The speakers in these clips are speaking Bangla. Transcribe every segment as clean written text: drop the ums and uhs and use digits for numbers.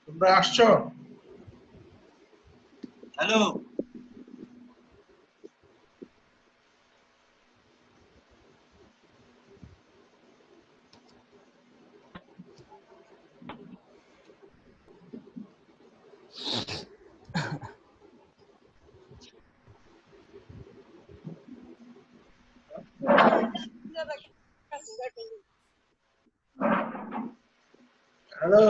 তোমরা আসছো? হ্যালো, হ্যালো,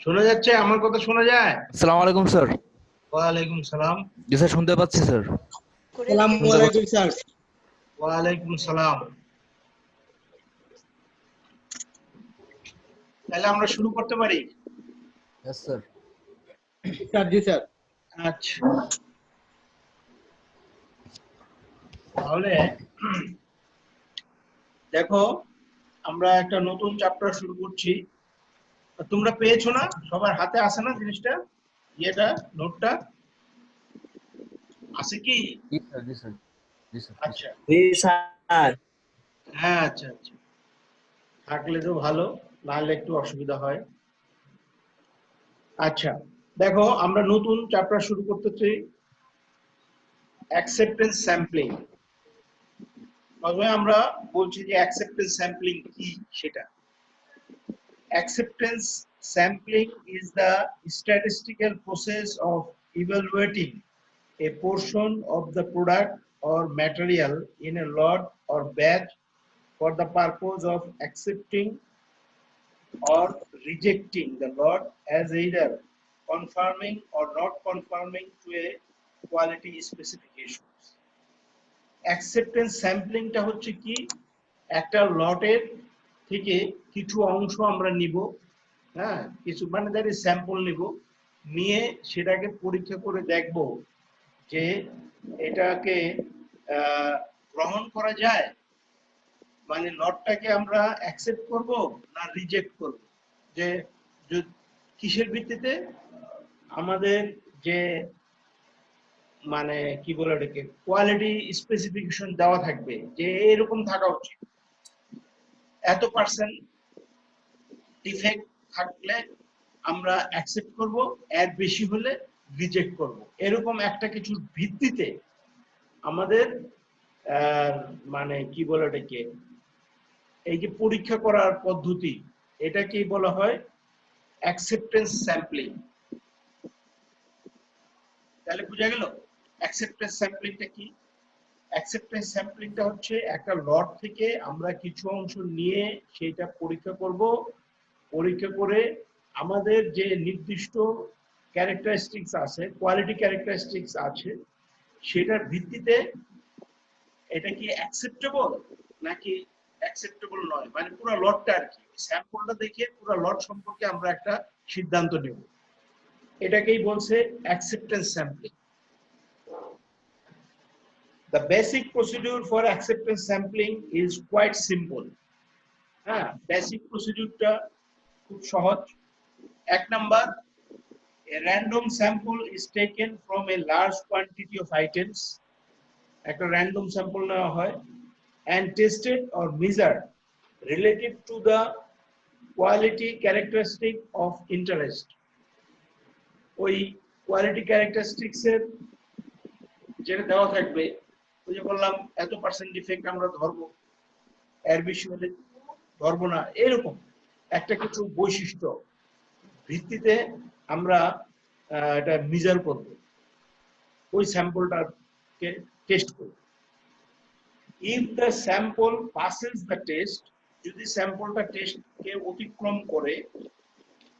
শোনা যাচ্ছে? আমার কথা শোনা যায়? আসসালামু আলাইকুম স্যার। ওয়ালাইকুম সালাম। জি স্যার, শুনতে পাচ্ছি স্যার। আসসালামু আলাইকুম স্যার। ওয়ালাইকুম সালাম। তাহলে আমরা শুরু করতে পারি? Yes sir. স্যার জি স্যার। আচ্ছা, তাহলে দেখো, আমরা একটা নতুন চ্যাপ্টার শুরু করছি। তোমরা পেয়েছো না? সবার হাতে আছে না জিনিসটা? ইয়েটা, নোটটা আছে কি? জি স্যার, জি স্যার, জি স্যার। আচ্ছা, জি স্যার। হ্যাঁ, আচ্ছা আচ্ছা, থাকলে তো ভালো, নাহলে একটু অসুবিধা হয়। আচ্ছা, দেখো, আমরা নতুন চ্যাপ্টার শুরু করতেছি, অ্যাকসেপ্টেন্স স্যাম্পলিং। প্রথমে আমরা বলছি যে অ্যাকসেপ্টেন্স স্যাম্পলিং কি সেটা। Acceptance sampling is the statistical process of evaluating a portion of the product or material in a lot or batch for the purpose of accepting or rejecting the lot as either conforming or not conforming to a quality specification. Acceptance sampling টা হচ্ছে কি, একটা লটের থেকে কিছু অংশ আমরা নিব, হ্যাঁ, কিছু মানে দ্যাট স্যাম্পল নিব, নিয়ে সেটাকে পরীক্ষা করে দেখব যে এটাকে গ্রহণ করা যায়, মানে লটটাকে আমরা অ্যাকসেপ্ট করব না রিজেক্ট করব। যে কিসের ভিত্তিতে? আমাদের যে মানে কি বলে এটাকে কোয়ালিটি স্পেসিফিকেশন দেওয়া থাকবে যে এরকম থাকা উচিত, এত পার্সেন্ট ডিফেক্ট থাকলে আমরা অ্যাকসেপ্ট করব, এর বেশি হলে রিজেক্ট করব। এরকম একটা কিছুর ভিত্তিতে আমাদের মানে কি বলে এটাকে, এই যে পরীক্ষা করার পদ্ধতি, এটাকেই বলা হয় অ্যাকসেপ্টেন্স স্যাম্পলিং। তাহলে বোঝা গেল অ্যাকসেপ্টেন্স স্যাম্পলিংটা কি? অ্যাকসেপ্টেন্স স্যাম্পলিংটা হচ্ছে একটা লট থেকে আমরা কিছু অংশ নিয়ে সেটা পরীক্ষা করব, পরীক্ষা করে আমাদের যে নির্দিষ্ট ক্যারেক্টারিস্টিক্স আছে, কোয়ালিটি ক্যারেক্টারিস্টিক্স আছে, সেটার ভিত্তিতে এটা কি অ্যাকসেপ্টেবল নাকি অ্যাকসেপ্টেবল নয়, মানে পুরো লটটা আর কি, স্যাম্পলটা দেখে পুরো লট সম্পর্কে আমরা একটা সিদ্ধান্ত নেব। এটাকেই বলছে acceptance sampling. The basic procedure for acceptance sampling is quite simple. হ্যাঁ, বেসিক প্রসিডিউরটা খুব সহজ। এক number, a random sample is taken from a large quantity of items. একটা random sample নেওয়া হয় and tested or measured relative to the quality characteristic of interest. ওই কোয়ালিটি ক্যারেক্টারিস্টিক্স এর যেটা দেওয়া থাকবে, ওই যে বললাম এত পার্সেন্ট ডিফেক্ট আমরা ধরবো, এর বেশি হলে ধরবো না, এরকম একটা কিছু বৈশিষ্ট্য ভিত্তিতে আমরা এটা মেজার করব, ওই স্যাম্পলটাকে টেস্ট করব। If the sample passes the test, যদি স্যাম্পলটা টেস্টকে অতিক্রম করে,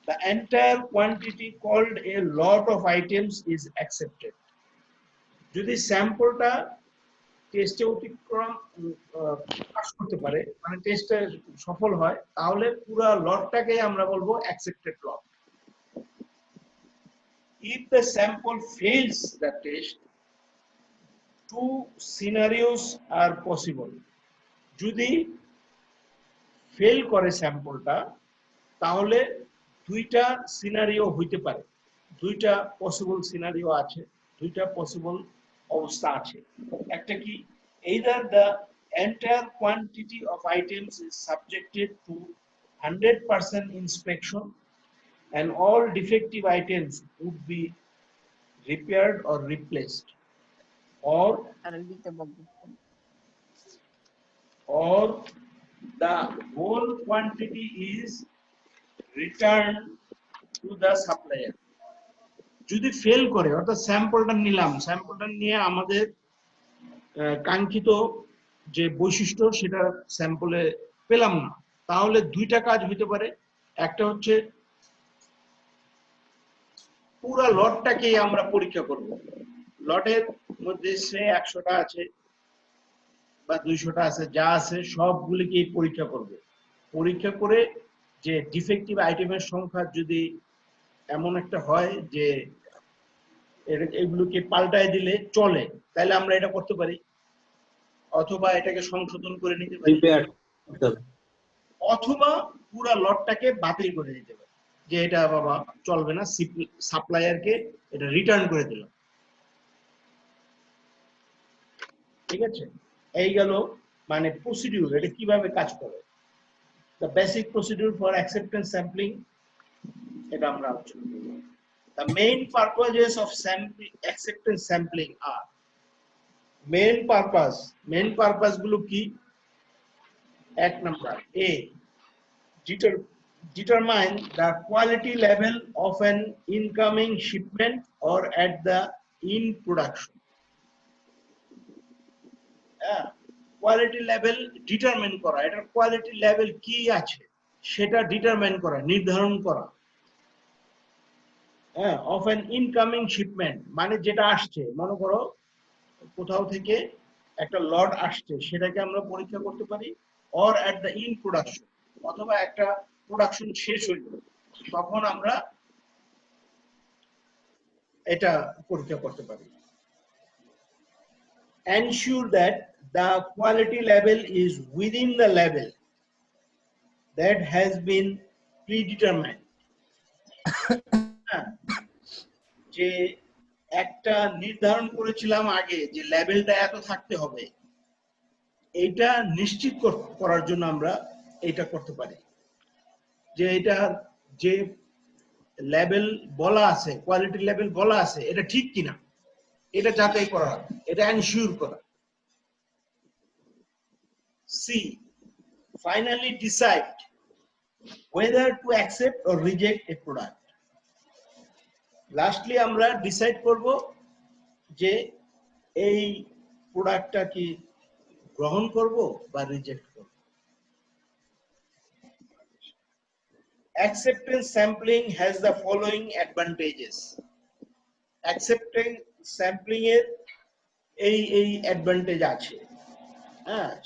the entire quantity called a lot of items is accepted. যদি স্যাম্পলটা টেস্টে অতিক্রম পাস করতে পারে, মানে টেস্টে সফল হয়, তাহলে পুরো লটটাকে আমরা বলবো accepted lot. If the sample fails the test, two scenarios are possible. যদি ফেল করে স্যাম্পলটা, তাহলে দুইটা সিনারিও হইতে পারে, দুইটা পসিবল সিনারিও আছে, দুইটা পসিবল অবস্থা আছে। একটা কি, either the entire quantity of items is subjected to 100% inspection and all defective items would be repaired or replaced, or the whole quantity is returned to the supplier. যদি ফেল করে, অর্থাৎ স্যাম্পলটা নিলাম, স্যাম্পলটা নিয়ে আমাদের কাঙ্ক্ষিত যে বৈশিষ্ট্য সেটা স্যাম্পলে পেলাম না, তাহলে দুইটা কাজ হইতে পারে। একটা হচ্ছে পুরো লটটাকে আমরা পরীক্ষা করব, লটের মধ্যে সে 100টা আছে বা 200টা আছে, যা আছে সবগুলিকে পরীক্ষা করব। পরীক্ষা করে যে ডিফেক্টিভ আইটেমের সংখ্যা যদি এমন একটা হয় যে এগুলোকে পাল্টায় দিলে চলে, তাহলে আমরা এটা করতে পারি, অথবা এটাকে সংশোধন করে নিতে পারি, অথবা পুরো লটটাকে বাতিল করে দিতে পারি, যে এটা বাবা চলবে না, সাপ্লায়ারকে এটা রিটার্ন করে দিলাম। ঠিক আছে, এই গেল মানে প্রসিডিউর, এটা কিভাবে কাজ করে। The basic procedure for acceptance sampling, এটা আমরা আলোচনা করব। The main purposes of acceptance sampling are, main purpose গুলো কি? এক number, A, determine the quality level of an incoming shipment or at the in production. Quality level determine করা, এটার কোয়ালিটি লেভেল কি আছে সেটা ডিটারমাইন করা, নির্ধারণ করা। অফ অ্যান ইনকামিং শিপমেন্ট মানে যেটা আসছে, মনে করো কোথাও থেকে একটা লট আসছে, সেটাকে আমরা পরীক্ষা করতে পারি, or at the in production, অথবা একটা প্রোডাকশন শেষ হইল তখন আমরা এটা পরীক্ষা করতে পারি। Ensure that the quality level is within the level that has been predetermined. যে একটা নির্ধারণ করেছিলাম আগে যে লেভেলটা এত থাকতে হবে, এটা নিশ্চিত করার জন্য আমরা এটা করতে পারি, যে এটা যে লেভেল বলা আছে, কোয়ালিটি লেভেল বলা আছে, এটা ঠিক কিনা এটা যাচাই করা, এটা এনশিওর করা। C, finally decide whether to accept or reject a product. Lastly আমরা ডিসাইড করব যে এই প্রোডাক্টটা কি গ্রহণ করব বা রিজেক্ট করব। Acceptance sampling has the following advantages. Acceptance sampling এর এই অ্যাডভান্টেজ আছে,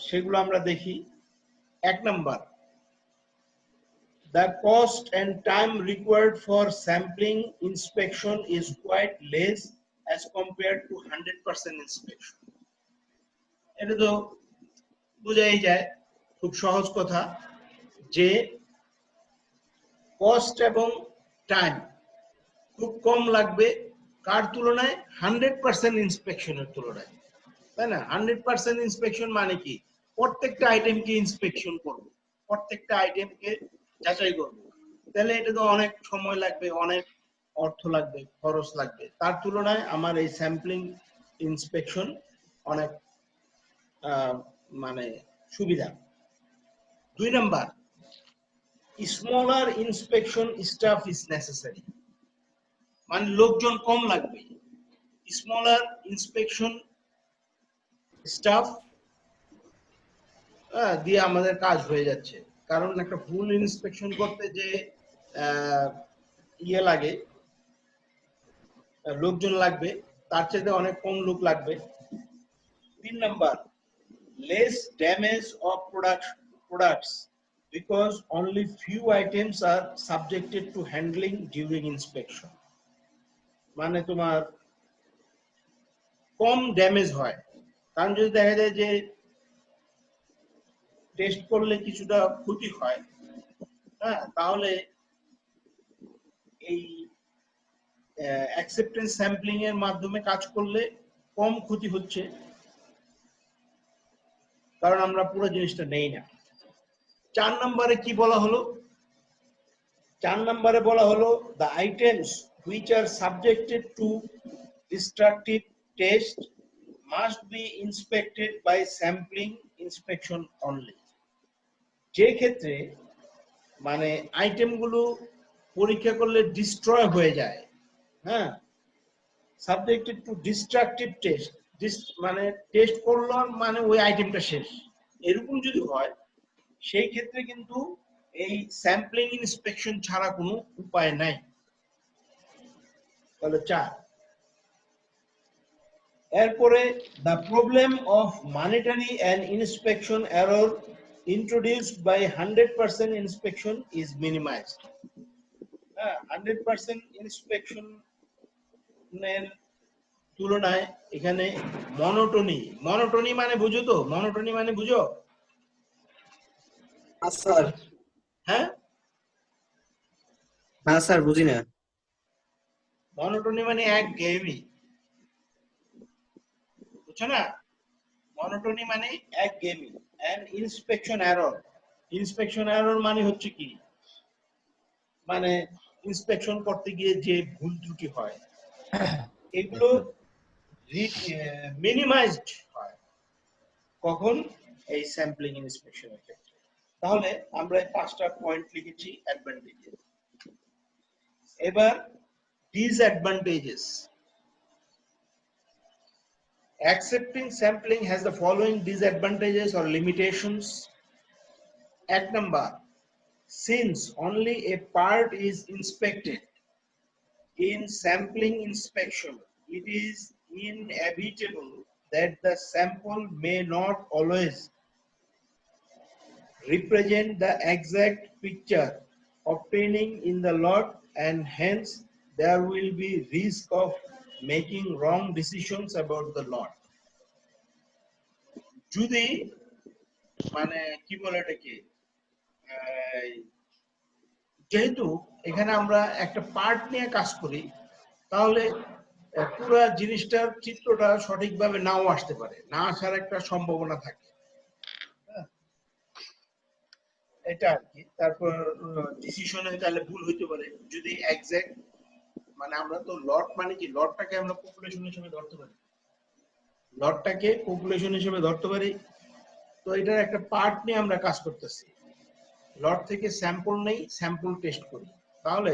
সেগুলো আমরা দেখি। এক number, the cost and time required for sampling inspection is quite less as compared to 100% inspection. এটা তো বোঝাই যায়, খুব সহজ কথা, যে কস্ট এবং টাইম খুব কম লাগবে কার তুলনায়, 100% ইন্সপেকশনের তুলনায়, তাই না? 100% ইন্সপেকশন মানে কি, প্রত্যেকটা আইটেমকে ইন্সপেকশন করব, প্রত্যেকটা আইটেমকে যাচাই করব, তাহলে এটা তো অনেক সময় লাগবে, অনেক অর্থ লাগবে, খরচ লাগবে। তার তুলনায় আমার এই স্যাম্পলিং ইন্সপেকশন অনেক মানে সুবিধা। 2 number, smaller inspection staff is necessary, মানে লোকজন কম লাগবে, স্মলার ইন্সপেকশন স্টাফ দিয়ে আমাদের কাজ হয়ে যাচ্ছে। কারণ একটা ফুল ইন্সপেকশন করতে যে ইয়ে লাগে, লোকজন লাগবে, তার চাইতে অনেক কম লোক লাগবে। 3 number, less damage of products because only few items are subjected to handling during inspection, মানে তোমার কম ড্যামেজ হয়। কারণ যদি দেখা যায় যে টেস্ট করলে কিছুটা ক্ষতি হয়, হ্যাঁ, তাহলে এই অ্যাকসেপ্টেন্স স্যাম্পলিং এর মাধ্যমে কাজ করলে কম ক্ষতি হচ্ছে, কারণ আমরা পুরো জিনিসটা নেই না। 4 নম্বরে কি বলা হলো? 4 নম্বরে বলা হলো the items which are subjected to destructive test must be inspected by sampling inspection only। যে ক্ষেত্রে মানে আইটেমগুলো পরীক্ষা করলে ডিস্ট্রয় হয়ে যায়, হ্যাঁ, সাবজেক্টেড টু ডিস্ট্রাকটিভ টেস্ট, মানে টেস্ট করলো মানে ওই আইটেমটা শেষ, এরকম যদি হয়, সেই ক্ষেত্রে কিন্তু এই স্যাম্পলিং ইন্সপেকশন ছাড়া কোনো উপায় নাই। তাহলে 4। এরপরে the problem of monetary and inspection error introduced by 100% inspection is minimized। 100% inspection এর তুলনায় এখানে মনোটনি মানে বুঝো তো, মনোটনি মানে বুঝো? স্যার হ্যাঁ, না স্যার বুঝি না। মনোটনি মানে একঘেয়েমি, বুঝছো না? মনোটনি মানে একঘেয়েমি। এন্ড ইন্সপেকশন এরর মানে হচ্ছে কি, মানে ইন্সপেকশন করতে গিয়ে যে ভুল ত্রুটি হয়, এগুলো মিনিমাইজড হয় কখন, এই স্যাম্পলিং ইন্সপেকশনের ক্ষেত্রে। তাহলে আমরা এই 5টা পয়েন্ট লিখেছি অ্যাডভান্টেজেস। এবার disadvantages. Accepting sampling has the following disadvantages or limitations. 1 number, since only a part is inspected in sampling inspection, it is inevitable that the sample may not always represent the exact picture obtaining in the lot, and hence there will be risk of making wrong decisions about the lot। যদি মানে কি বলে এটাকে, যেহেতু এখানে আমরা একটা পার্ট নিয়ে কাজ করি, তাহলে পুরো জিনিসটার চিত্রটা সঠিকভাবে নাও আসতে পারে, না আসার একটা সম্ভাবনা থাকে, হ্যাঁ, এটা আর কি। তারপর ডিসিশনে তাহলে ভুল হইতে পারে যদি এক্সাক্ট, মানে আমরা তো লট মানে কি, লটটাকে আমরা পপুলেশন হিসেবে ধরতে পারি, তো এটার একটা পার্ট নিয়ে আমরা কাজ করতেছি, লট থেকে স্যাম্পল নেই, স্যাম্পল টেস্ট করি, তাহলে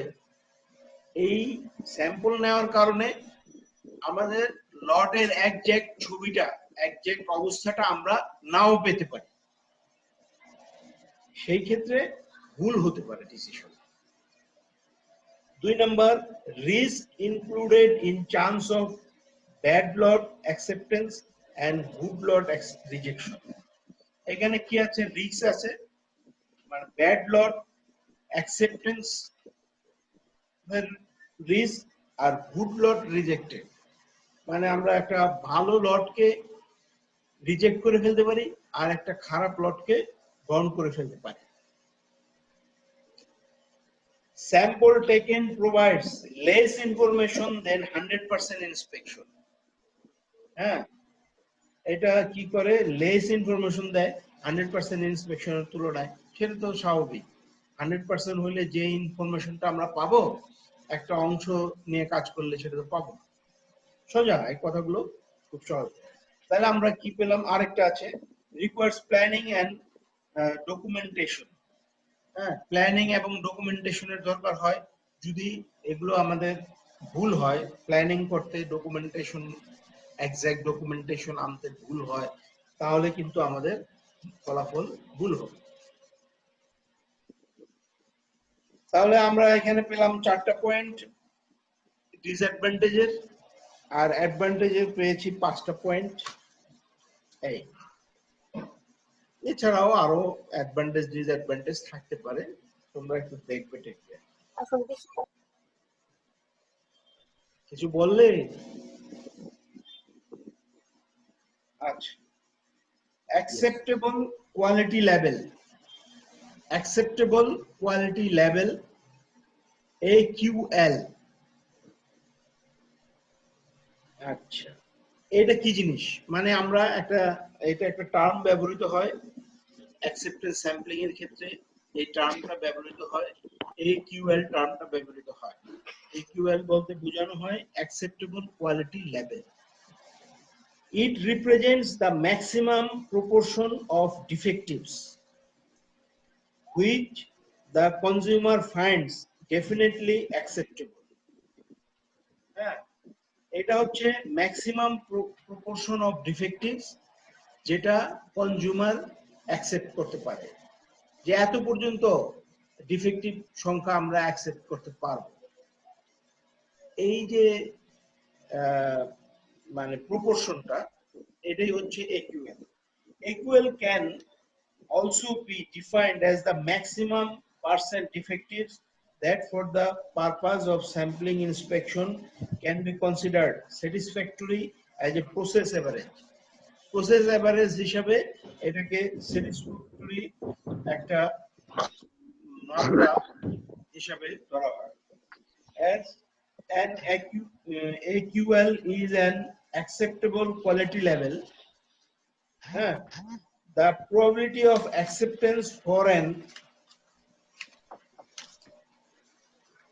এই স্যাম্পল নেওয়ার কারণে আমাদের লটের একজ্যাক্ট ছবিটা, একজ্যাক্ট অবস্থাটা আমরা নাও পেতে পারি, সেই ক্ষেত্রে ভুল হতে পারে decision. 2 number, risk included in chance of bad lot acceptance and good lot rejection. এখানে কি আছে, রিস্ক আছে, মানে ব্যাড লট অ্যাকসেপ্টেন্স রিস্ক আর গুড লট রিজেক্টেড, মানে আমরা একটা ভালো লটকে রিজেক্ট করে ফেলতে পারি, আর একটা খারাপ লটকে গ্রহণ করে ফেলতে পারি। Sample taken provides less information than 100% inspection. হ্যাঁ, এটা কি করে, লেস ইনফরমেশন দেয় 100% ইন্সপেকশনের তুলনায়। সেটা তো স্বাভাবিক, 100% হলে যে ইনফরমেশনটা আমরা পাবো একটা অংশ নিয়ে কাজ করলে সেটা তো পাবো। সোজা এই কথাগুলো খুব সহজ। তাহলে আমরা কি পেলাম, আরেকটা আছে রিকোয়ার্স প্ল্যানিং এন্ড ডকুমেন্টেশন। হ্যাঁ, প্ল্যানিং এবং ডকুমেন্টেশনের দরকার হয়। যদি এগুলো আমাদের ভুল হয়, প্ল্যানিং করতে ডকুমেন্টেশন, এক্সাক্ট ডকুমেন্টেশন আনতে ভুল হয়, তাহলে কিন্তু আমাদের ফলাফল ভুল হবে। তাহলে আমরা এখানে পেলাম 4টা পয়েন্ট ডিসঅ্যাডভান্টেজের, আর অ্যাডভান্টেজের পেয়েছি 5টা পয়েন্ট। এই এছাড়াও আরো অ্যাডভান্টেজ ডিসঅ্যাডভান্টেজ থাকতে পারে, তোমরা একটু দেখবে টেকবে। কিছু বললে? আচ্ছা, acceptable quality level, acceptable quality level AQL। আচ্ছা, এটা কি জিনিস, মানে আমরা এটা একটা টার্ম ব্যবহৃত হয় অ্যাকসেপ্টেন্স স্যাম্পলিং এর ক্ষেত্রে, এই টার্মটা ব্যবহৃত হয়, AQL টার্মটা ব্যবহৃত হয়। AQL বলতে বোঝানো হয় acceptable quality level. It represents the maximum proportion of defectives which the consumer finds definitely acceptable. হ্যাঁ, এটা হচ্ছে ম্যাক্সিমাম প্রপোর্শন অফ ডিফেক্টিভস যেটা কনজিউমার অ্যাকসেপ্ট করতে পারে, যে এত পর্যন্ত ডিফেক্টিভ সংখ্যা আমরা অ্যাকসেপ্ট করতে পারবো। এই যে মানে প্রপোর্শনটা, এটাই হচ্ছে AQL. AQL can also be defined as the maximum percent defectives that for the purpose of sampling inspection can be considered satisfactory as a process average. Process average হিসাবে এটাকে satisfactory একটা মাত্রা হিসাবে ধরা হয়। As an AQL is an acceptable quality level, the probability of acceptance for an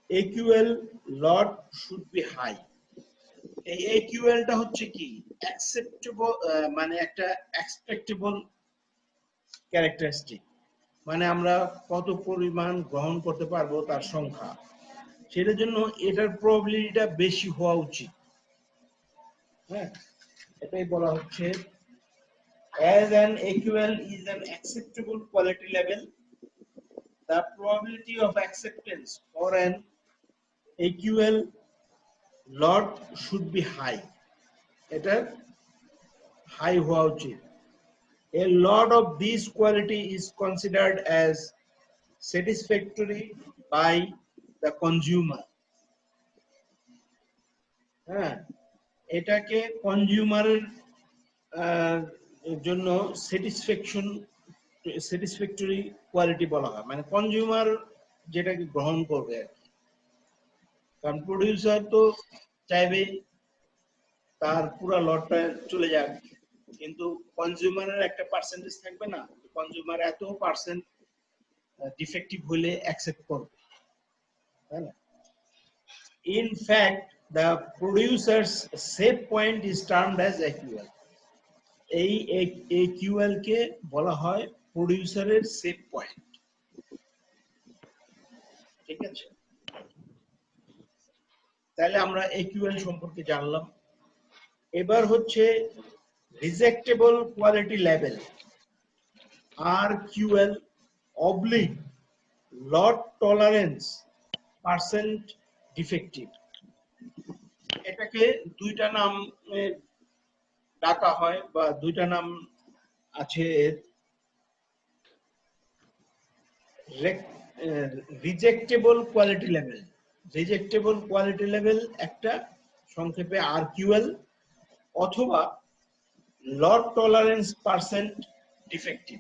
AQL lot should be high. এই AQL টা হচ্ছে কি, acceptable মানে একটা expectable characteristic, মানে আমরা কত পরিমাণ গ্রহণ করতে পারবো তার সংখ্যা, সেটার জন্য এটার প্রবাবিলিটিটা বেশি হওয়া উচিত। হ্যাঁ, এটাই বলা হচ্ছে as an AQL is an acceptable quality level, the probability of acceptance for an AQL lot should be high. এটা হাই হওয়া উচিত। A lot of this quality is considered as satisfactory by the consumer. হ্যাঁ, এটাকে কনজিউমারের জন্য স্যাটিসফ্যাক্টরি কোয়ালিটি বলা হয়, মানে কনজিউমার যেটাকে গ্রহণ করবে আর কি। কারণ প্রোডিউসার তো চাইবে তার পুরো লটটা চলে যাক, কিন্তু কনজিউমারের একটা পার্সেন্টেজ থাকবে না, কনজিউমার এত পার্সেন্ট ডিফেক্টিভ হলে অ্যাকসেপ্ট করবে, তাই না? In fact, the producer's safe point is termed as AQL. এই AQL কে বলা হয় প্রোডিউসারের সেফ পয়েন্ট। ঠিক আছে, তাহলে আমরা AQL সম্পর্কে জানলাম। এবার হচ্ছে rejectable quality level, RQL oblique lot tolerance percent defective। এটাকে দুইটা নাম ডাকা হয় বা দুইটা নাম আছে এর। রিজেক্টেবল কোয়ালিটি লেভেল, রিজেক্টেবল কোয়ালিটি লেভেল একটা সংক্ষেপে RQL, অথবা load tolerance percent defective.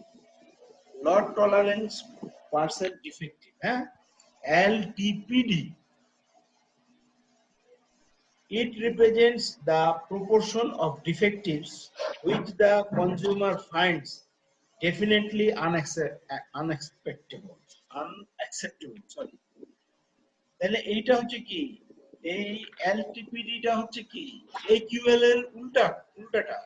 Load tolerance percent defective, LTPD. It represents the proportion of defectives which the consumer finds definitely unacceptable. Sorry. তাহলে এইটা হচ্ছে কি, এই এলটিপিডিটা হচ্ছে কি একিউএল এর উল্টাটা।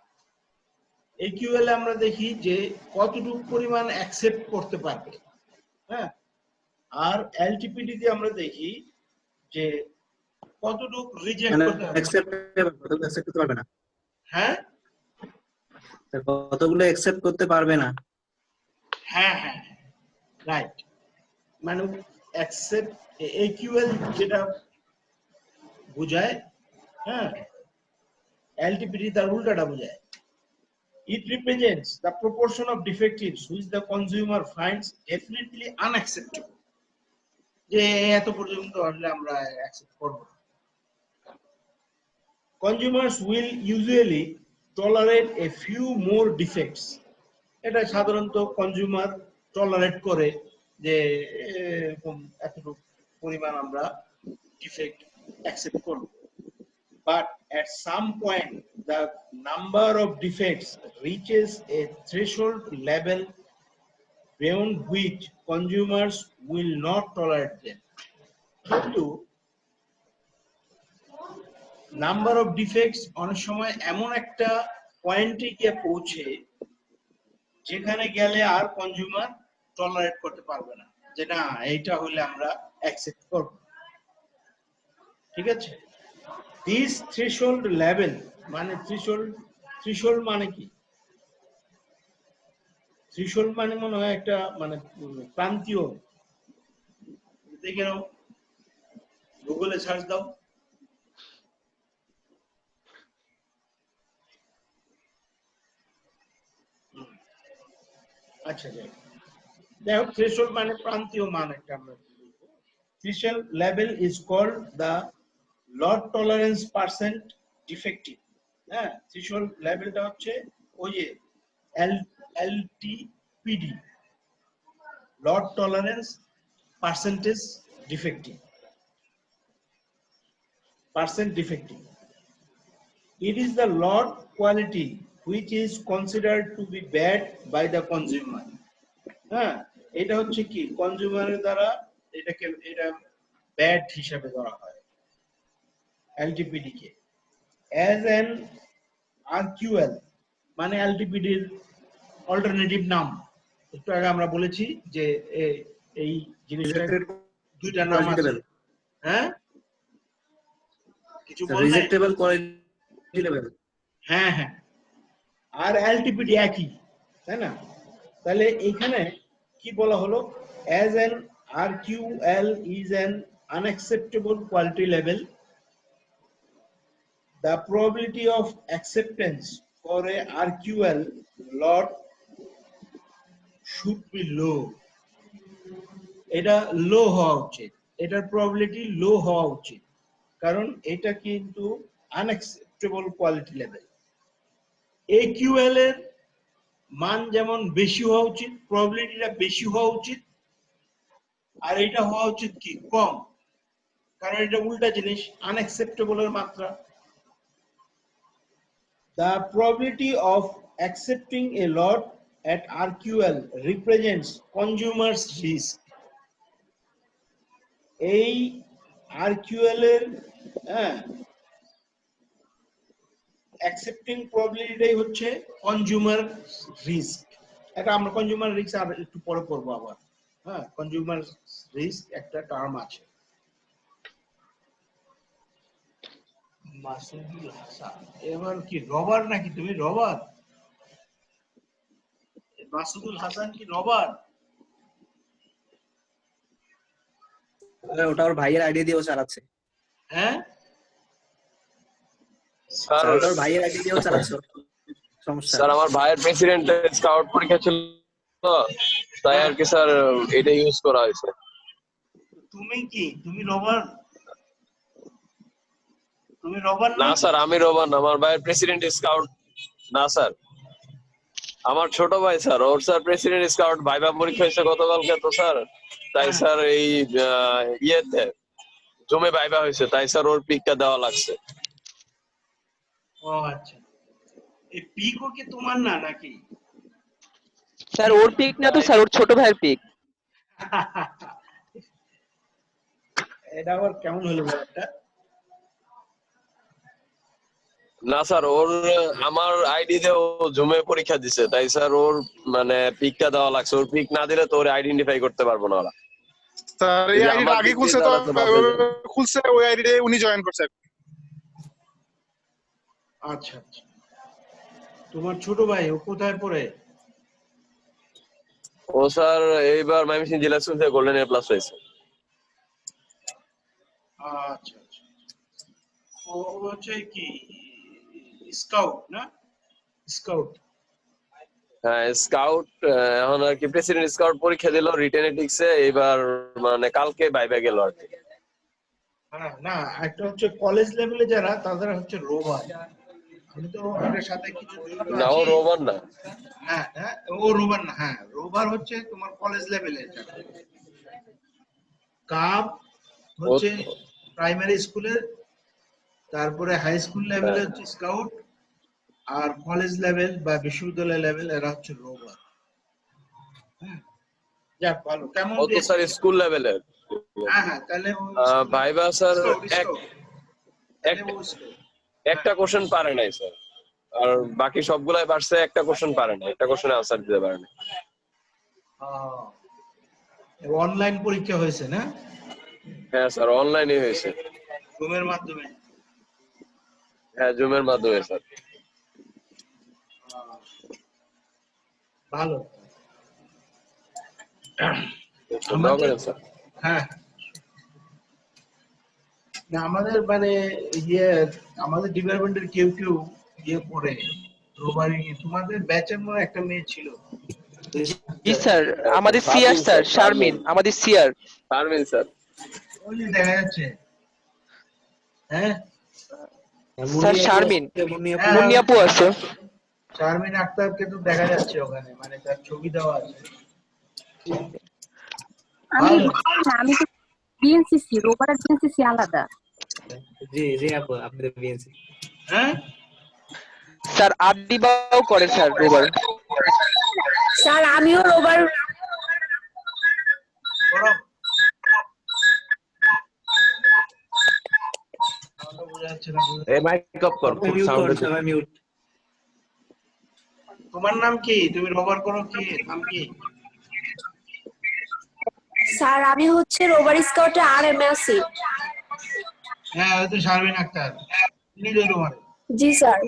একিউএল আমরা দেখি যে কতটুকু পরিমাণ অ্যাকসেপ্ট করতে পারবে, হ্যাঁ, আর এলটিপিডি তে আমরা দেখি যে কতটুকু রিজেক্ট করতে পারবে, অ্যাকসেপ্ট করতে পারবে না। হ্যাঁ কতগুলো অ্যাকসেপ্ট করতে পারবে না। হ্যাঁ হ্যাঁ রাইট, মানে অ্যাকসেপ্ট একিউএল যেটা বোঝায়, হ্যাঁ, এলটিপিডি তার উল্টাটা বোঝায়। It represents the proportion of defectives which the consumer finds definitely unacceptable. যে এত পর্যন্ত আসলে আমরা অ্যাকসেপ্ট করব না। Consumers will usually tolerate a few more defects. এটা সাধারণত কনজিউমার টলারেট করে যে এরকম এতটুকু পরিমাণ আমরা ডিফেক্ট অ্যাকসেপ্ট করব। But at some point, the number of defects reaches a threshold level beyond which consumers will not tolerate them. কিন্তু নাম্বার অফ ডিফেক্টস অনেক সময় এমন একটা পয়েন্টে গিয়ে পৌঁছে যেখানে গেলে আর কনজিউমার টলারেট করতে পারবে না, যে না এইটা হলে আমরা অ্যাকসেপ্ট করব। ঠিক আছে, দিস থ্রেশহোল্ড লেভেল মানে থ্রেশহোল্ড মানে কি? থ্রেশহোল্ড মানে মনে হয় একটা মানে প্রান্তীয়, দেখে নাও, গুগলে সার্চ দাও। আচ্ছা যাই হোক, থ্রেশহোল্ড মানে প্রান্তীয় মান একটা আমরা। Threshold level is called the load tolerance percent defective. হ্যাঁ, threshold levelটা হচ্ছে ওই যে LTPD, load tolerance percentage defective, percent defective. It is the load quality which is considered to be bad by the consumer. হ্যাঁ, এটা হচ্ছে কি কনজিউমারের দ্বারা এটা ব্যাড হিসাবে ধরা হয় এলটিপিডি কে। অ্যাজ এন আরকিউএল মানে এলটিপিডির অল্টারনেটিভ নাম, একটু আগে আমরা বলেছি যে এই জিনিসটার দুইটা নাম আছে। হ্যাঁ, কিছু বলবেন? রিজেক্টেবল কোয়ালিটি লেভেল। হ্যাঁ হ্যাঁ, আর এলটিপিডি একই, তাই না? তাহলে এইখানে কি বলা হলো? as an RQL is an unacceptable quality level, the probability of acceptance for a RQL lot should be low. এটা লো হওয়া উচিত, এটার প্রবাবিলিটি লো হওয়া উচিত, কারণ এটা কিন্তু আনএক্সেপ্টেবল কোয়ালিটি লেভেল। AQL এর মান যেমন বেশি হওয়া উচিত, প্রবাবিলিটিটা বেশি হওয়া উচিত, আর এটা হওয়া উচিত কি কম, কারণ এটা উল্টা জিনিস, আনএক্সেপ্টেবল এর মাত্রা। The probability of accepting a lot at RQL represents consumers risk. এই RQL এর accepting probability হচ্ছে কনজিউমার রিস্ক। এটা আমরা কনজিউমার রিস্ক আর একটু পরে পড়বো আবার। হ্যাঁ, কনজিউমার রিস্ক একটা টার্ম আছে। মাসুদুল হাসান, এবার কি রবার নাকি তুমি? রবার? মাসুদুল হাসান কি রবার? ওটা ওর ভাইয়ের আইডি দিয়ে ও চালাচ্ছে। হ্যাঁ স্যার, ওর ভাইয়ের আইডি দিয়ে ও চালাচ্ছে, সমস্যা। স্যার আমার ভাইয়ের প্রেসিডেন্ট স্কাউট পরীক্ষা ছিল তো, তাই আর কি স্যার এটা ইউজ করা হয়েছে। তুমি কি তুমি রবার? তুমি রবার না স্যার, আমি রোমান, আমার ভাইয়ের প্রেসিডেন্ট স্কাউট না স্যার। আমার ছোট ভাই স্যার, ওর স্যার প্রেসিডেন্ট স্কাউট ভাইবা পরীক্ষা হয়েছে গতকালকে তো স্যার, তাই হ্যাঁ। স্যার এই ইয়েতে জমে ভাইবা হয়েছে, তাই স্যার ওর পিকটা দেওয়া লাগছে। ও আচ্ছা, এই পিকও কি তোমার না নাকি? স্যার ওর পিক না তো স্যার, ওর ছোট ভাইয়ের পিক। এটা আবার কেমন হলো ব্যাপারটা? না স্যার, ওর আমার আইডি দিয়ে ও জমে পরীক্ষা দিছে, তাই স্যার ওর মানে পিকটা দেওয়া লাগছে। ওর পিক না দিলে তো ওর আইডেন্টিফাই করতে পারবো না ওরা। স্যার এই এই যে আইডিটা আমার আগে দিক খুলছে দিয়ে তো, তারা তো ভাবে যে- খুলছে ওই আইডিতে উনি জয়েন করছে। আচ্ছা আচ্ছা, তোমার ছোট ভাই ও কোথায় পড়ে? ও স্যার এইবার ময়মনসিংহ জেলা স্কুল থেকে গোল্ডেন এ প্লাস হয়েছে। আচ্ছা আচ্ছা, ও হচ্ছে কি স্কাউট না? স্কাউট। হ্যাঁ স্কাউট, এখন আর কি প্রেসিডেন্ট স্কাউট পরীক্ষা দিল রিটেনে টিকছে, এইবার মানে কালকে ভাইবা গেল আর কি। হ্যাঁ না, একটা হচ্ছে কলেজ লেভেলে যারা, তাদের হচ্ছে রোভার। আমি তো এটার সাথে কিছু জড়িত না ও আছি। রোমান না। হ্যাঁ হ্যাঁ, ও রোভার না, হ্যাঁ রোভার হচ্ছে তোমার কলেজ লেভেলে। কাপ হচ্ছে প্রাইমারি স্কুলের, তারপরে হাই স্কুল লেভেলে হচ্ছে স্কাউট, আর কলেজ লেভেল বা বিশ্ববিদ্যালয় লেভেল এরা হচ্ছে রোভার। হ্যাঁ, যাক ভালো। কেমন ও তো দিয়েছে? স্যার স্কুল লেভেলের। হ্যাঁ হ্যাঁ, তাহলে ও ভাইবা স্যার স্কাউট। তাহলে ও স্কাউট। একটা কোশ্চেন পারে নাই স্যার, আর বাকি সবগুলাই পারছে, একটা কোশ্চেন পারে না, একটা কোশ্চেন আনসার দিতে পারে না। অনলাইন পরীক্ষা হয়েছে না? হ্যাঁ স্যার অনলাইনে হয়েছে। জুমের মাধ্যমে। হ্যাঁ জুমের মাধ্যমে স্যার। ভালো। দোয়া করেন স্যার। হ্যাঁ না, আমাদের মানে ইয়ে, আমাদের ডিপার্টমেন্টের কেউ কেউ ইয়ে পড়ে রোবারি। তোমাদের ব্যাচের মধ্যে একটা মেয়ে ছিল। জি স্যার, আমাদের সিআর স্যার, শারমিন, আমাদের সিআর। শারমিন স্যার। ওই যে দেখা যাচ্ছে। হ্যাঁ স্যার শারমিন, হ্যাঁ, মুন্নিয়াপু আছে। শারমিন আক্তারকে তো দেখা যাচ্ছে ওখানে, মানে তার ছবি দেওয়া আছে। আমি ভালো। আমি তো বিএনসিসি, রোববার বিএনসিসি আলাদা। জি জি আপু, আপনি তো বিএনসি। হ্যাঁ স্যার আদিবাও করে স্যার রোববার। স্যার আমিও রোববার। করো। আমাকে বোঝা যাচ্ছে না। মাইক অফ কর, খুব মিউট সাউন্ড করুন, সবাই মিউট। তোমার নাম কি? তুমি রোবার করো কি? নাম কি? স্যার আমি হচ্ছে রোববার স্কাউটে আরএমএ আছি। হ্যাঁ ওই তো শারমিন আক্তার। চিনি তো তোমার। জি স্যার।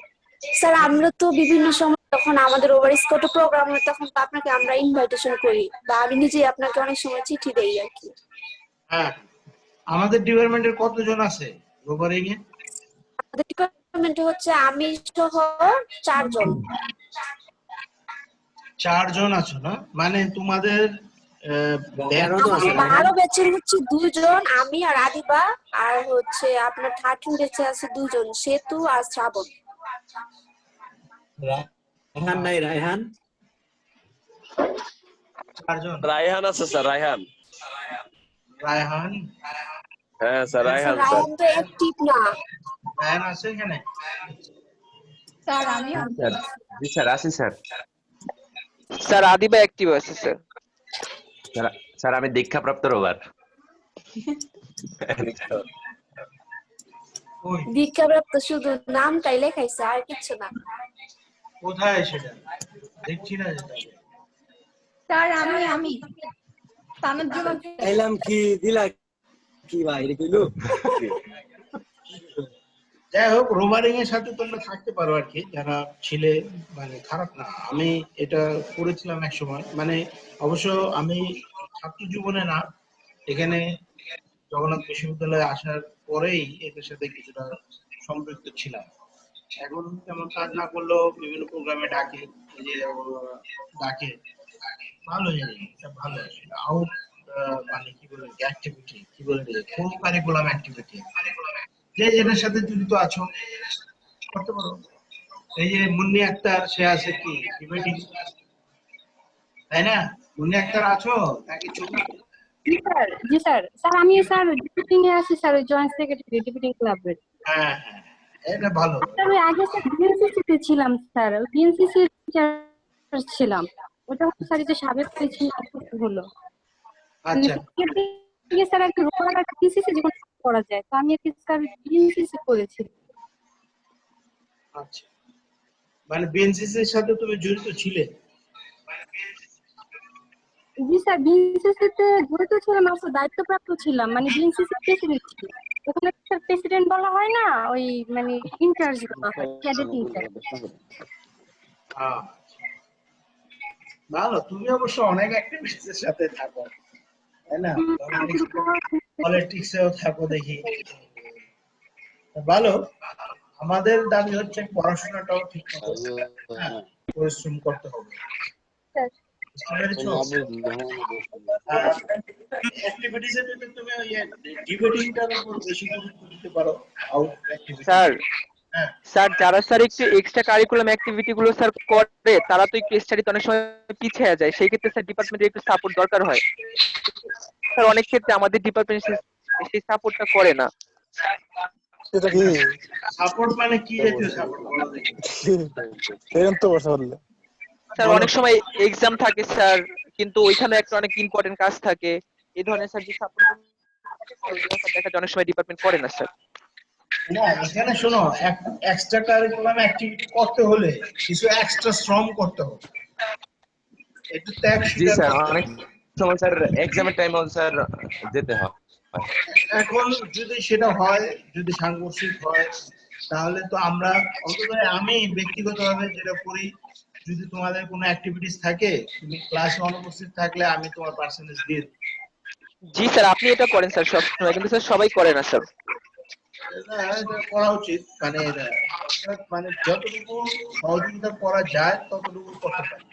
স্যার আমরা তো বিভিন্ন সময় যখন আমাদের রোববার স্কাউটে প্রোগ্রাম হয় তখন তো আপনাকে আমরা ইনভাইটেশন করি, বা আমি নিজেই আপনাকে অনেক সময় চিঠি দেই আর কি। হ্যাঁ, আমাদের ডিপার্টমেন্টের কতজন আছে রোবারিং এ? আমাদের ডিপার্টমেন্টে হচ্ছে আমি সহ 4 জন। 4 জন আছো না? মানে তোমাদের আরো তো আছে। 12 ব্যাচের হচ্ছে 2 জন, আমি আর আদিবা, আর হচ্ছে আপনার 13 ব্যাচে আছে 2 জন, সেতু আর শ্রাবণ। রায়হান নাই, রায়হান। 4 জন। রায়হান আছে স্যার, রায়হান। রায়হান। হ্যাঁ স্যার রায়হান স্যার। রায়হান তো অ্যাক্টিভ না। রায়হান আছে এখানে? স্যার আমিও। জি স্যার, আসি স্যার। স্যার আদিবা অ্যাক্টিভ আছে স্যার। স্যার আমি দীক্ষাপ্রাপ্ত রোবার। ওই দীক্ষাপ্রাপ্ত শুধু নামটাই লেখাইছে, আর কিছু না। কোথায় সেটা? দেখছি না যেটা। স্যার আমি তানাজ্জুম এলাম কি দিলা কি ভাই রে কইলো। যাই হোক, রোবারিং এর সাথে তোমরা থাকতে পারো আর কি, যারা ছিলে, মানে খারাপ না। আমি এটা করেছিলাম এক সময়, মানে অবশ্য আমি ছাত্র জীবনে না, এখানে জগন্নাথ বিশ্ববিদ্যালয়ে আসার পরেই এদের সাথে কিছুটা সম্পৃক্ত ছিলাম। এখন তেমন কাজ না করলেও বিভিন্ন প্রোগ্রামে ডাকে, এই যে ডাকে, ভালো জিনিস, এটা ভালো। আউট মানে কি বলে, অ্যাক্টিভিটি কি বলে, কো কারিকুলাম অ্যাক্টিভিটি, যে যেটার সাথে জড়িত আছো করতে পারো। এই যে মুন্নি আক্তার সে আছে কি ডিবেটিং, তাই না? মুন্নি আক্তার আছো নাকি ছবি? জি স্যার, স্যার আমি স্যার ডিবেটিং এ আছি স্যার, জয়েন্ট সেক্রেটারি ডিবেটিং ক্লাবের। হ্যাঁ হ্যাঁ, এটা ভালো। স্যার আমি আগে স্যার বিএনসিসি তে ছিলাম স্যার, বিএনসিসি ছিলাম। ওটা হচ্ছে স্যার এই যে সাবেক প্রেসিডেন্ট হলো। আচ্ছা স্যার একটা রোল আর পিসিসি যেকোনো করা যায়, তো আমি একটা স্যার বিএনসিসি করেছি। আচ্ছা, মানে বিএনসিসির সাথে তুমি জড়িত ছিলে? জি স্যার, বিএনসিসি তে জড়িত ছিলাম, আসলে দায়িত্বপ্রাপ্ত ছিলাম, মানে বিএনসিসি প্রেসিডেন্ট ছিলাম। ওখানে স্যার প্রেসিডেন্ট বলা হয় না, ওই মানে ইনচার্জ বলা হয়, ক্যাডেট ইনচার্জ। হ্যাঁ, ভালো। তুমি অবশ্য অনেক অ্যাক্টিভিটিস এর সাথে থাকো, তাই না? পলিটিক্সেও থাকো দেখি। ভালো। আমাদের দাবি হচ্ছে পড়াশোনাটাও ঠিক মতো পরিশ্রম করতে হবে। বুঝতে পেরেছো? অ্যাক্টিভিটিস এর যদি তুমি ওই ডিবেটিংটার উপর বেশি গুরুত্ব দিতে পারো, আউট অ্যাক্টিভিটি। স্যার হ্যাঁ, স্যার যারা স্যার একটু এক্সট্রা কারিকুলাম অ্যাক্টিভিটি গুলো স্যার করে, তারা তো একটু স্টাডিতে অনেক সময় পিছিয়ে যায়, সেই ক্ষেত্রে স্যার ডিপার্টমেন্টের একটু সাপোর্ট দরকার হয়। স্যার অনেক ক্ষেত্রে আমাদের ডিপার্টমেন্ট সেই সাপোর্টটা করে না। এটা কি সাপোর্ট মানে কি জাতীয় সাপোর্ট বলো দেখি? এরকম তো বসে বললে স্যার অনেক সময় এক্সাম থাকে স্যার, কিন্তু ওইখানে একটা অনেক ইম্পর্টেন্ট কাজ থাকে, এই ধরনের স্যার যে সাপোর্ট দেখা যায় অনেক সময় ডিপার্টমেন্ট করে না স্যার। না, এখানে শোনো, এক্সট্রা কারিকুলাম অ্যাক্টিভিটি করতে হলে কিছু এক্সট্রা শ্রম করতে হবে, একটু ত্যাগ জি স্বীকার স্যার, করতে অনেক হবে। সময় স্যার এক্সামের টাইমে স্যার যেতে হয়। এখন যদি সেটা হয়, যদি সাংঘর্ষিক হয়, তাহলে তো আমরা, অন্তত আমি ব্যক্তিগতভাবে যেটা করি, যদি তোমাদের কোনো অ্যাক্টিভিটিস থাকে, তুমি ক্লাসে অনুপস্থিত থাকলে আমি তোমার পার্সেন্টেজ দিয়ে দেব। জি স্যার, আপনি এটা করেন স্যার সবসময়, কিন্তু স্যার সবাই করে না স্যার। এটা করা উচিত, মানে মানে যতটুকু সহযোগিতা করা যায় ততটুকু করতে পারি।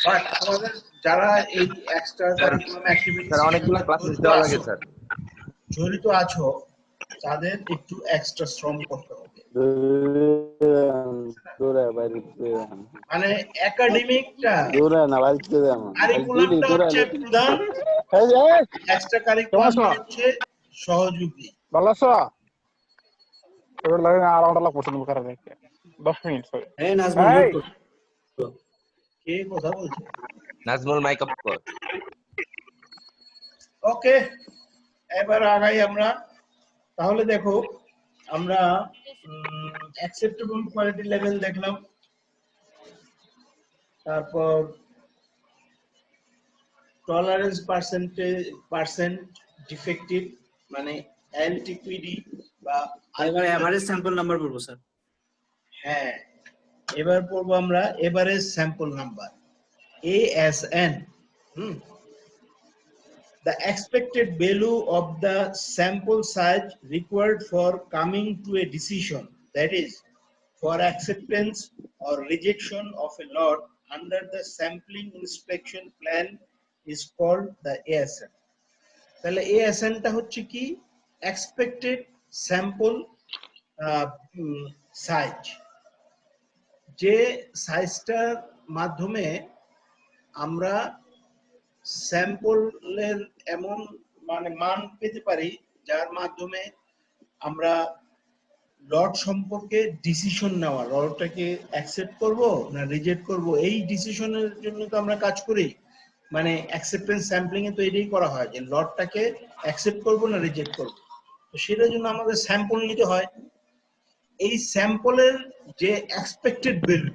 বাট আমাদের যারা এই এক্সট্রা কারিকুলাম অ্যাক্টিভিটিস স্যার অনেকগুলো ক্লাসেস দেওয়া লাগে স্যার। জড়িত আছো, তাদের একটু এক্সট্রা শ্রম করতে হবে। মানে একাডেমিকটা কারিকুলামটা হচ্ছে প্রধান, এক্সট্রা কারিকুলাম হচ্ছে সহযোগী। ভালো আছো? এবার লাগে আর ওটা লাগ পছন্দ করে দেখে 10 মিনিট সরি। এই নাজমুল মিউট করো। কে কথা বলছে? নাজমুল মাইক আপ কর। ওকে, এবার আগাই আমরা। তাহলে দেখো, আমরা অ্যাকসেপ্টেবল কোয়ালিটি লেভেল দেখলাম, তারপর টলারেন্স পার্সেন্ট ডিফেক্টিভ মানে এলটিপিডি বা এবার এভারেজ স্যাম্পল নাম্বার বলবো স্যার। হ্যাঁ, এবার পড়বো আমরা average sample number, ASN। The expected value of the sample size required for coming to a decision, that is, for acceptance or rejection of a lot under the sampling inspection plan is called the ASN. তাহলে ASN টা হচ্ছে কি? Expected sample size, যে সাইজটার মাধ্যমে আমরা স্যাম্পলের এমন মানে মান পেতে পারি যার মাধ্যমে আমরা লট সম্পর্কে ডিসিশন নেওয়া, লটটাকে অ্যাকসেপ্ট করব না রিজেক্ট করব, এই ডিসিশনের জন্য তো আমরা কাজ করি। মানে অ্যাকসেপ্টেন্স স্যাম্পলিং এ তো এটাই করা হয় যে লটটাকে অ্যাকসেপ্ট করব না রিজেক্ট করব, তো সেটার জন্য আমাদের স্যাম্পল নিতে হয়। এই স্যাম্পলের যে এক্সপেক্টেড ভ্যালু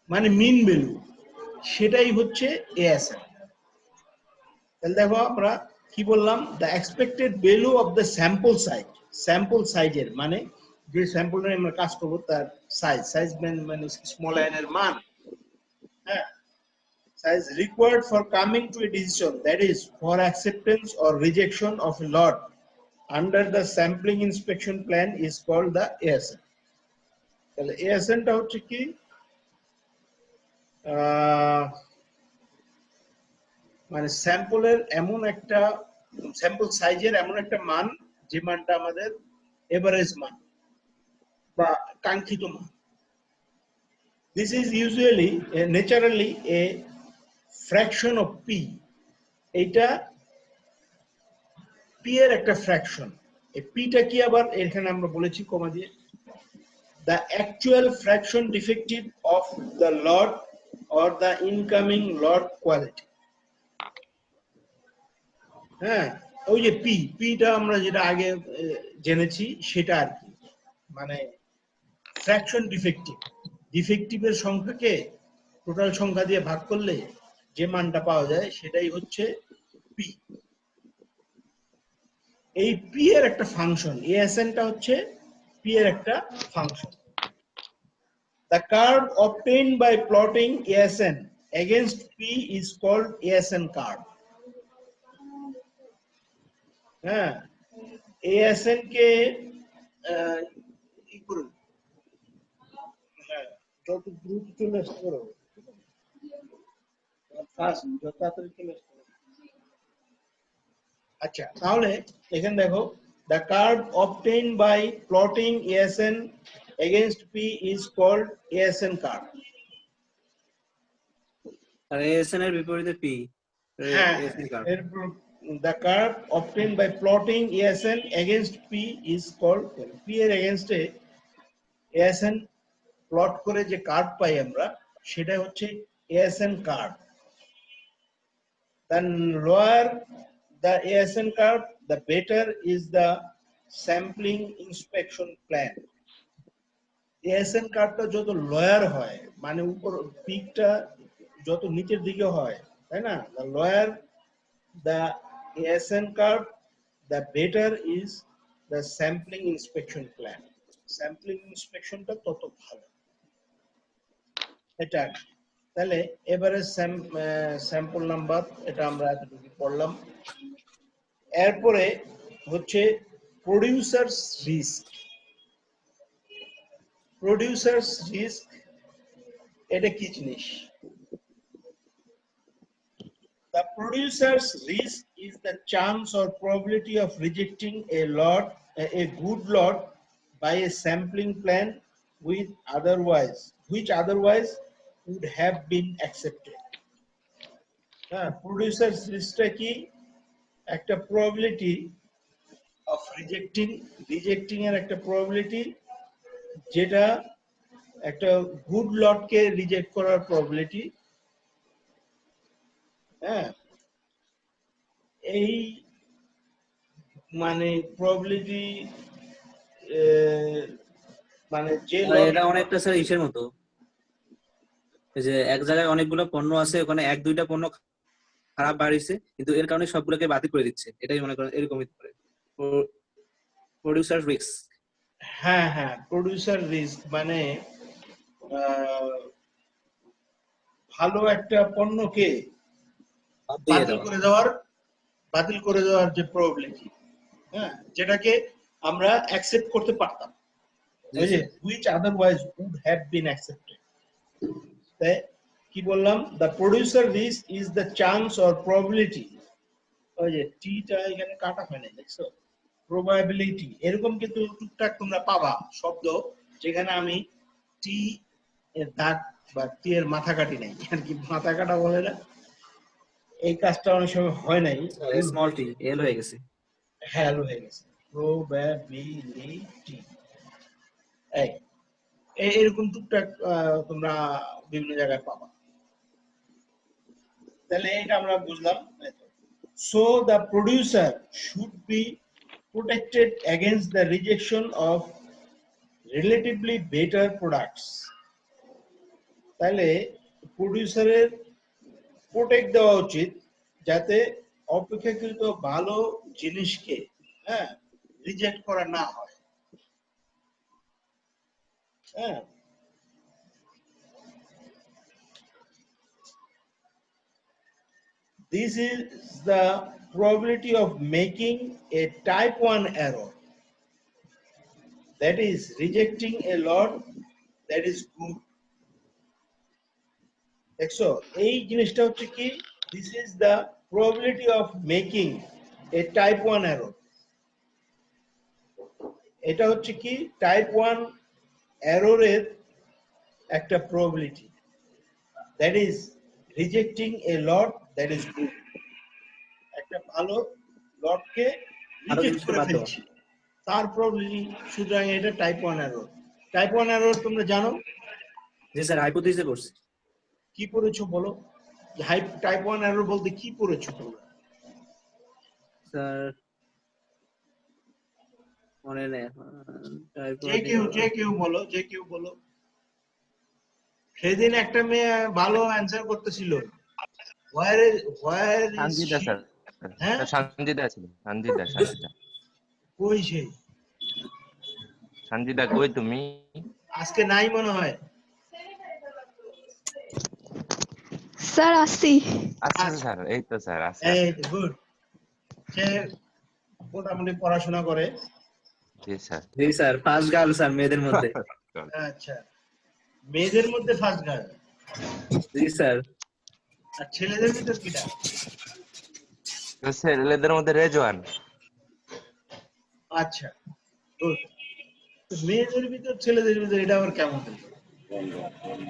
মানে মিন ভ্যালু, সেটাই হচ্ছে ASN। তাহলে দেখো আমরা কি বললাম, the expected value of the sample size, sample সাইজের মানে যে স্যাম্পলটা আমরা কাজ করব তার সাইজ মানে স্মল n এর মান, হ্যাঁ, size required for coming to a decision, that is, for acceptance or rejection of a lot under the sampling inspection plan is called the ASN. তাহলে ASN টা হচ্ছে কি? মানে স্যাম্পলের এমন একটা, স্যাম্পল সাইজের এমন একটা মান যে মানটা আমাদের এভারেজ মান বা কাঙ্ক্ষিত মান। This is usually naturally a fraction of p. এটা p এর একটা ফ্র্যাকশন। এই p টা কি আবার এখানে আমরা বলেছি কমা দিয়ে, the actual fraction defective of the lot or the incoming lot quality. হ্যাঁ, ওই যে p টা আমরা যেটা আগে জেনেছি সেটা আর কি, মানে ফ্র্যাকশন ডিফেক্টিভের সংখ্যাকে টোটাল সংখ্যা দিয়ে ভাগ করলে যে মানটা পাওয়া যায় সেটাই হচ্ছে p। এই p এর একটা ফাংশন, asn টা হচ্ছে p এর একটা function. The curve obtained by plotting asn against p is called asn curve. হ্যাঁ, asn কে কি করুন, হ্যাঁ, যত দ্রুত চলে আসতে পারো, ফাস্ট যত তাড়াতাড়ি চলে আসতে পারো। আচ্ছা, তাহলে এখানে দেখো, the curve obtained by plotting asn against p is called asn curve. আর এএসএন এর বিপরীতে পি, হ্যাঁ, এএসএন curve. the curve obtained by plotting asn against p is called, p এর against এ asn প্লট করে যে কার্ভ পাই আমরা সেটা হচ্ছে asn curve. The lower the asn curve, the better is the sampling inspection plan. asn কার্ভটা যত লয়ার হয়, মানে উপর পিকটা যত নিচের দিকে হয়, তাই না, the lower the asn curve, the better is the sampling inspection plan. sampling ইন্সপেকশনটা তত ভালো। এটা তাহলে এবারে স্যাম্পল নাম্বার, এটা আমরা এতটুকু পড়লাম। এরপরে হচ্ছে প্রোডিউসার্স রিস্ক। প্রোডিউসার্স রিস্ক এটা কি জিনিস? The producer's risk is the chance or probability of rejecting a good lot by a sampling plan which otherwise would have been accepted. Producer's risk কি? একটা probability of rejecting এর একটা probability, যেটা একটা গুড লটকে রিজেক্ট করার probability। হ্যাঁ, এই মানে প্রবাবিলিটি, মানে যে এটা অনেকটা স্যার ইসের মতো, এই যে এক জায়গায় অনেকগুলো পণ্য আছে, ওখানে এক দুইটা পণ্য খারাপ বাড়িছে কিন্তু এর কারণে সবগুলোকে বাতিল করে দিচ্ছে, এটাই মনে করেন এরকমই করে প্রোডিউসার রিস্ক। হ্যাঁ হ্যাঁ, প্রোডিউসার রিস্ক মানে ভালো একটা পণ্যকে বাতিল করে দেওয়ার যে প্রবাবিলিটি, হ্যাঁ, যেটাকে আমরা অ্যাকসেপ্ট করতে পারতাম, ওই যে which otherwise would have been accepted। তাই কি বললাম, the producer risk is the chance or probability, ওই যে টি টা এখানে কাটা হয় না, দেখছো, প্রবাবিলিটি, এরকম কিন্তু টুকটাক তোমরা পাবা শব্দ যেখানে আমি টি এর দাগ বা টি এর মাথা কাটি নাই, আর কি মাথা কাটা বলে না, এই কাজটা অনেক সময় হয় নাই, স্মল টি এল হয়ে গেছে, হ্যাল হয়ে গেছে, প্রবাবিলিটি। এরকম টুকটাক তোমরা বিভিন্ন জায়গায় পাবা। তাহলে এটা আমরা বুঝলাম। So the producer should be protected against the rejection of relatively better products. তাহলে প্রোডিউসারের প্রোটেক্ট দেওয়া উচিত যাতে অপেক্ষাকৃত ভালো জিনিসকে, হ্যাঁ, রিজেক্ট করা না হয়। হ্যাঁ, this is the probability of making a type 1 error, that is rejecting a lot that is good। দেখছো, এই জিনিসটা হচ্ছে কি, this is the probability of making a type 1 error। এটা হচ্ছে কি, টাইপ 1 এররের একটা probability, that is rejecting A lot that is good. একটা ভালো লটকে আরো রিজেক্ট জিনিসটা করে বাদ দেওয়া। ফেলছি, তার প্রবাবিলিটি। সুতরাং এটা টাইপ 1 এরর। টাইপ 1 এরর তোমরা জানো জি স্যার, হাইপোথিসিসে পড়ছি। কি পড়েছো বলো? টাইপ 1 এরর বলতে কি পড়েছো তোমরা? স্যার মনে নেই যে কেউ বলো, যে কেউ বলো। সেদিন একটা মেয়ে ভালো অ্যান্সার করতেছিল, where is Sanjida she? Sir, হ্যাঁ, সঞ্জিদা ছিল, সঞ্জিদা, সঞ্জিদা। কই সে? সঞ্জিদা কই তুমি? আজকে নাই মনে হয়। স্যার আসছি। আচ্ছা স্যার, এই তো স্যার আছে। এই গুড। সে মোটামুটি পড়াশোনা করে। জি স্যার। জি স্যার, ফার্স্ট গার্ল স্যার মেয়েদের মধ্যে। আচ্ছা, মেয়েদের মধ্যে ফার্স্ট গার্ল। জি স্যার। আর ছেলেদের ভিতর কিটা? ছেলেদের মধ্যে রেজওয়ান। আচ্ছা, গুড। মেয়েদের ভিতর ছেলেদের ভিতর এটা আবার কেমন হলো?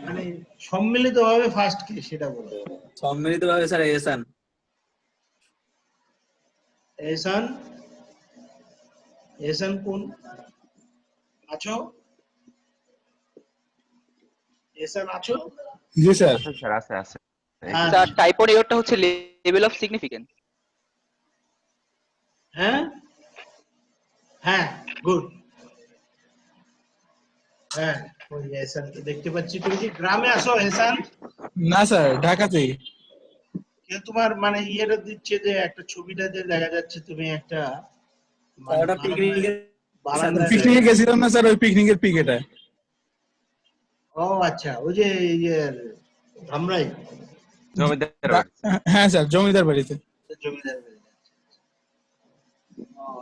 মানে সম্মিলিত ভাবে ফার্স্ট কে সেটা বলো। সম্মিলিত ভাবে স্যার এহসান। এহসান, এহসান কোন আছো? এহসান আছো? জি স্যার। আছে স্যার, আছে আছে। স্যার টাইপ 1 এররটা হচ্ছে লেভেল অফ সিগনিফিকেন্স। হ্যাঁ হ্যাঁ, গুড। হ্যাঁ, ওই এহসানকে দেখতে পাচ্ছি। তুমি কি গ্রামে আসো এহসান? না স্যার, ঢাকাতেই। কেউ তোমার মানে ইয়েটা দিচ্ছে যে একটা ছবিটাতে দেখা যাচ্ছে তুমি একটা মানে ওটা পিকনিকের বারান্দায় পিকনিকে গেছিলাম না স্যার, ওই পিকনিকের পিক এটা। ও আচ্ছা, ওই যে ইয়ে ধামরাই জমিদার বাড়ি। হ্যাঁ স্যার, জমিদার বাড়িতে। জমিদার বাড়ি।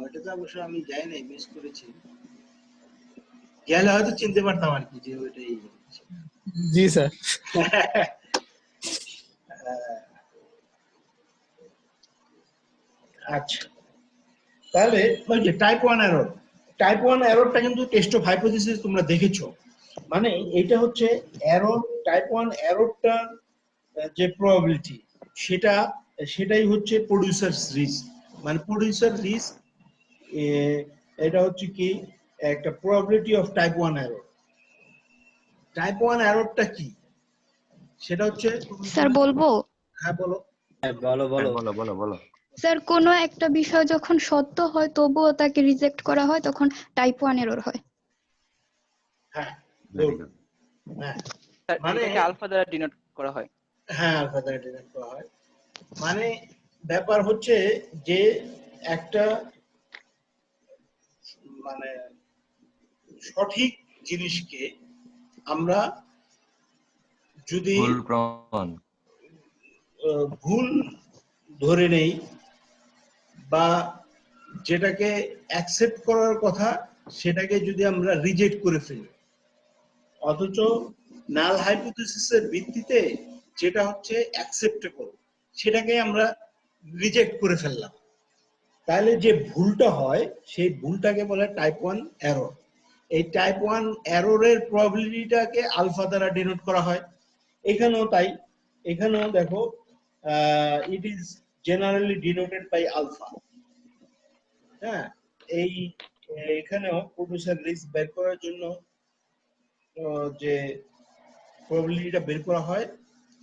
এটা তো অবশ্য আমি যাই নাই, মিস করেছি। গেলে হয়তো চিনতে পারতাম আর কি যে ওইটাই। জি স্যার। আচ্ছা, তাহলে ওই যে টাইপ 1 এরর, টাইপ 1 এররটা কিন্তু টেস্ট অফ হাইপোথিসিস তোমরা দেখেছো। মানে এটা হচ্ছে এরর, টাইপ 1 এররটার যে প্রবাবিলিটি সেটাই হচ্ছে প্রোডিউসারস রিস্ক। মানে প্রোডিউসার রিস্ক এটা হচ্ছে কি একটা probability of type 1 error. Type 1 এররটা কি সেটা হচ্ছে স্যার বলবো? হ্যাঁ বলো। বলো বলো। বলো বলো বলো। স্যার কোনো একটা বিষয় যখন সত্য হয় তবুও তাকে রিজেক্ট করা হয় তখন টাইপ 1 এরর হয়। হ্যাঁ, Very good. হ্যাঁ স্যার মানে এটাকে আলফা দ্বারা ডিনোট করা হয়। হ্যাঁ, আলফা দ্বারা ডিনোট করা হয়। মানে ব্যাপার হচ্ছে যে একটা মানে সঠিক জিনিসকে আমরা যদি ভুল প্রমাণ। ভুল ধরে নেই বা যেটাকে অ্যাকসেপ্ট করার কথা সেটাকে যদি আমরা রিজেক্ট করে ফেলি, অথচ নাল হাইপোথিসিসের ভিত্তিতে যেটা হচ্ছে অ্যাকসেপ্টেবল সেটাকে আমরা রিজেক্ট করে ফেললাম, তাহলে যে ভুলটা হয় সেই ভুলটাকে বলে টাইপ 1 এরর। এই টাইপ 1 এররের প্রবাবিলিটিটাকে আলফা দ্বারা ডিনোট করা হয়। এখানেও তাই, এখানেও দেখো it is generally denoted by alpha. হ্যাঁ, এই এখানেও প্রডিউসার রিস্ক বের করার জন্য যে প্রবাবিলিটিটা বের করা হয়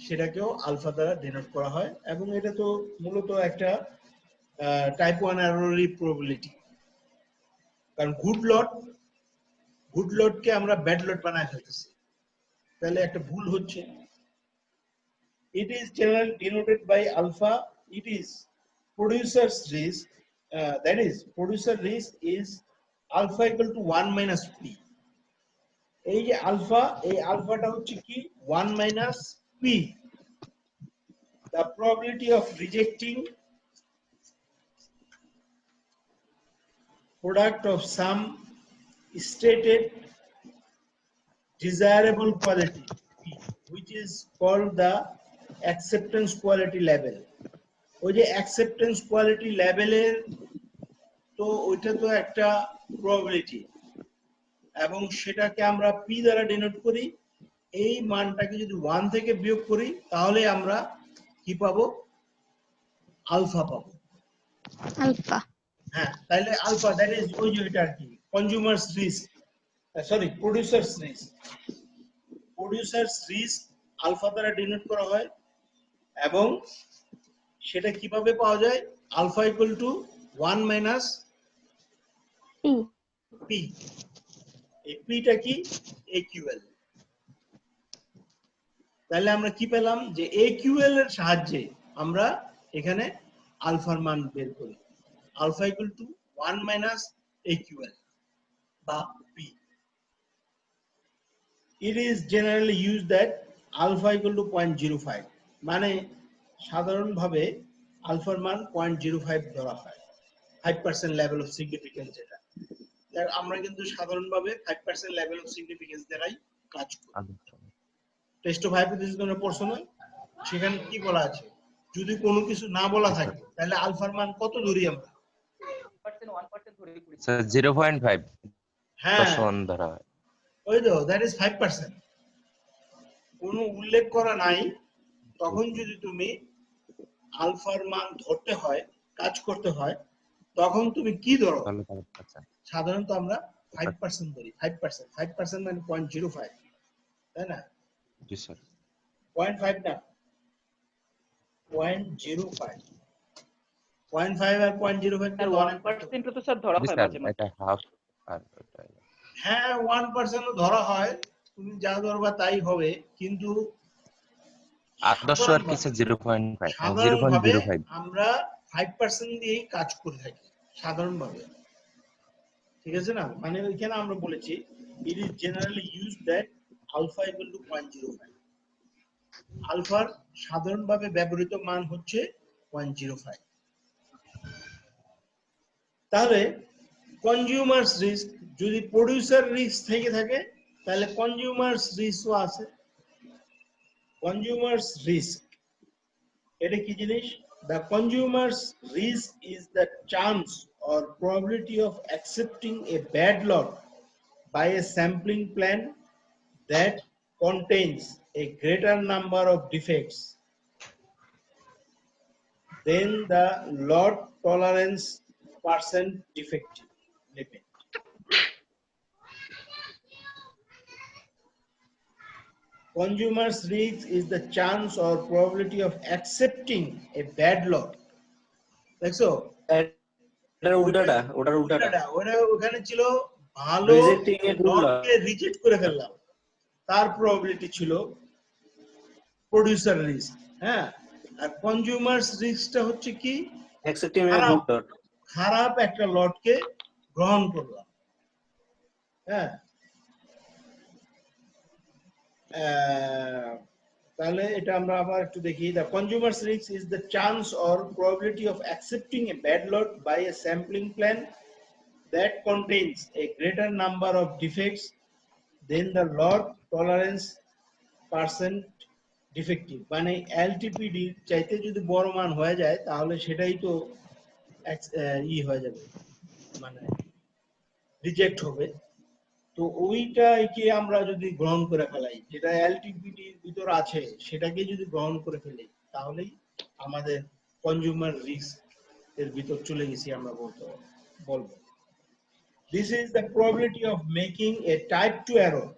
সেটাকেও আলফা দ্বারা ডিনোট করা হয়, এবং এটা তো মূলত একটা টাইপ 1 এররেরই প্রবাবিলিটি। কারণ গুড লটকে আমরা ব্যাড লট বানায় ফেলতেছি, তাহলে একটা ভুল হচ্ছে। It is generally denoted by alpha. It is producer's risk. That is, producer risk is alpha equal to 1 minus p. এই যে আলফা, এই আলফাটা হচ্ছে কি 1 minus p. The probability of rejecting product of some stated desirable quality, which is called the acceptance quality level. ওই যে acceptance quality level এর তো ওইটা তো একটা probability, এবং সেটাকে আমরা পি দ্বারা ডিনোট করি। এই মানটাকে যদি 1 থেকে বিয়োগ করি তাহলে আমরা কি পাবো? আলফা পাবো। আলফা। হ্যাঁ, তাহলে আলফা দ্যাট ইজ ওই যে এটা আর কি consumers risk, sorry producers risk. Producers risk alpha দ্বারা ডিনোট করা হয় এবং সেটা কিভাবে পাওয়া যায়? Alpha equal to 1 minus P. P. এই পিটা কি? একিউএল। তাহলে আমরা কি পেলাম? যে একিউএল এর সাহায্যে আমরা এখানে আলফার মান বের করি। আলফা ইকুয়াল টু 1 মাইনাস একিউএল বা P. It is generally used that alpha equal to 0.05, মানে সাধারণভাবে আলফার মান 0.05 ধরা হয়। 5% লেভেল অফ সিগনিফিকেন্স যেটা। আমরা কিন্তু সাধারণভাবে 5% লেভেল অফ সিগনিফিকেন্স দ্বারাই কাজ করি। টেস্ট অফ হাইপোথিসিস কোন পড়ছো না? সেখানে কি বলা আছে? যদি কোনো কিছু না বলা থাকে তাহলে আলফার মান কত ধরি আমরা? 1% ধরে করি স্যার 0.5 হ্যাঁ, 0.1 ধরা হয়। ওই তো দ্যাট ইজ 5%। কোনো উল্লেখ করা নাই, তখন যদি তুমি আলফার মান ধরতে হয়, কাজ করতে হয়, তখন তুমি কি ধরো? তাহলে 5%। সাধারণত আমরা 5% ধরি। 5% মানে 0.05, তাই না? জি স্যার। 0.5 না, 0.05। 0.5 আর 0.05 আর কিন্তু অনেক 1% তো স্যার ধরা জি হয় স্যার, মাঝে মাঝে। এটা হাফ আর ওটা হ্যাঁ 1% ও ধরা হয়, তুমি যা ধরবা তাই হবে, কিন্তু আদর্শ আর কি স্যার 0.5 সাধারণভাবে 0.05। আমরা 5% দিয়েই কাজ করে থাকি সাধারণভাবে, ঠিক আছে না? মানে এখানে আমরা বলেছি it is generally used that alpha equal to 0.05, আলফার সাধারণভাবে ব্যবহৃত মান হচ্ছে 0.05। তাহলে কনজিউমারস রিস্ক, যদি প্রোডিউসার রিস্ক থেকে থাকে তাহলে কনজিউমারস রিস্কও আছে। কনজিউমারস রিস্ক এটা কি জিনিস? The consumer's risk is the chance or probability of accepting a bad lot by a sampling plan that contains a greater number of defects than the lot tolerance percent defective limit. Consumer's risk is the chance or probability of accepting a bad lot. দেখছো? ওটার উল্টাটা। ওটা ওখানে ছিল ভালো Rejecting a good lot. লটকে রিজেক্ট করে ফেললাম, তার প্রবাবিলিটি ছিল প্রোডিউসার রিস্ক। হ্যাঁ, আর কনজিউমারস রিস্কটা হচ্ছে কি? Accepting a good lot. খারাপ একটা লটকে গ্রহণ করলাম। হ্যাঁ, তাহলে এটা আমরা আবার একটু দেখি। The consumer's risk is the chance or probability of accepting a bad lot by a sampling plan that contains a greater number of defects than the lot tolerance percent defective, মানে এলটিপিডি চাইতে যদি বড় মান হয়ে যায় তাহলে সেটাই তো হয়ে যাবে, মানে রিজেক্ট হবে। তো ওইটাকে আমরা যদি গ্রহণ করে ফেলাই, যেটা এলটিপিডির ভিতর আছে সেটাকে যদি গ্রহণ করে ফেলি, তাহলেই আমাদের কনজিউমার রিস্ক এর ভিতর চলে গেছি আমরা বলবো। This is the probability of making a type 2 error,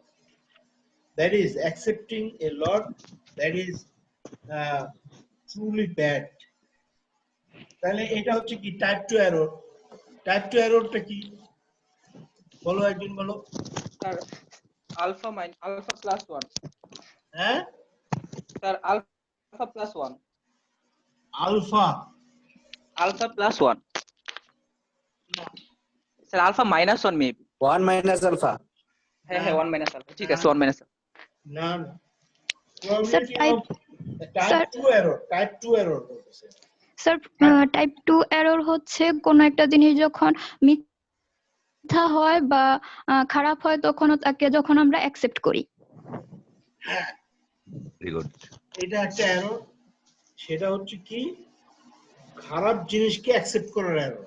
that is accepting a lot that is truly bad. তাহলে এটা হচ্ছে কি টাইপ 2 এরর। টাইপ 2 এররটা কি বলো, একজন বলো। Sir alpha plus 1। হ্যাঁ sir alpha plus 1। Alpha plus 1। Sir alpha minus 1 maybe. 1 minus alpha. হ্যাঁ 1 মাইনাস আলফা, ঠিক আছে 1 মাইনাস আলফা। না probability of type 2 error, type 2 error বলতেছে স্যার। টাইপ 2 এরর হচ্ছে কোন একটা জিনিস যখন মিথ্যা হয় বা খারাপ হয় তখন তাকে যখন আমরা অ্যাকসেপ্ট করি। হ্যাঁ, ভেরি গুড। এটা একটা এরর। সেটা হচ্ছে কি খারাপ জিনিসকে অ্যাকসেপ্ট করার এরর।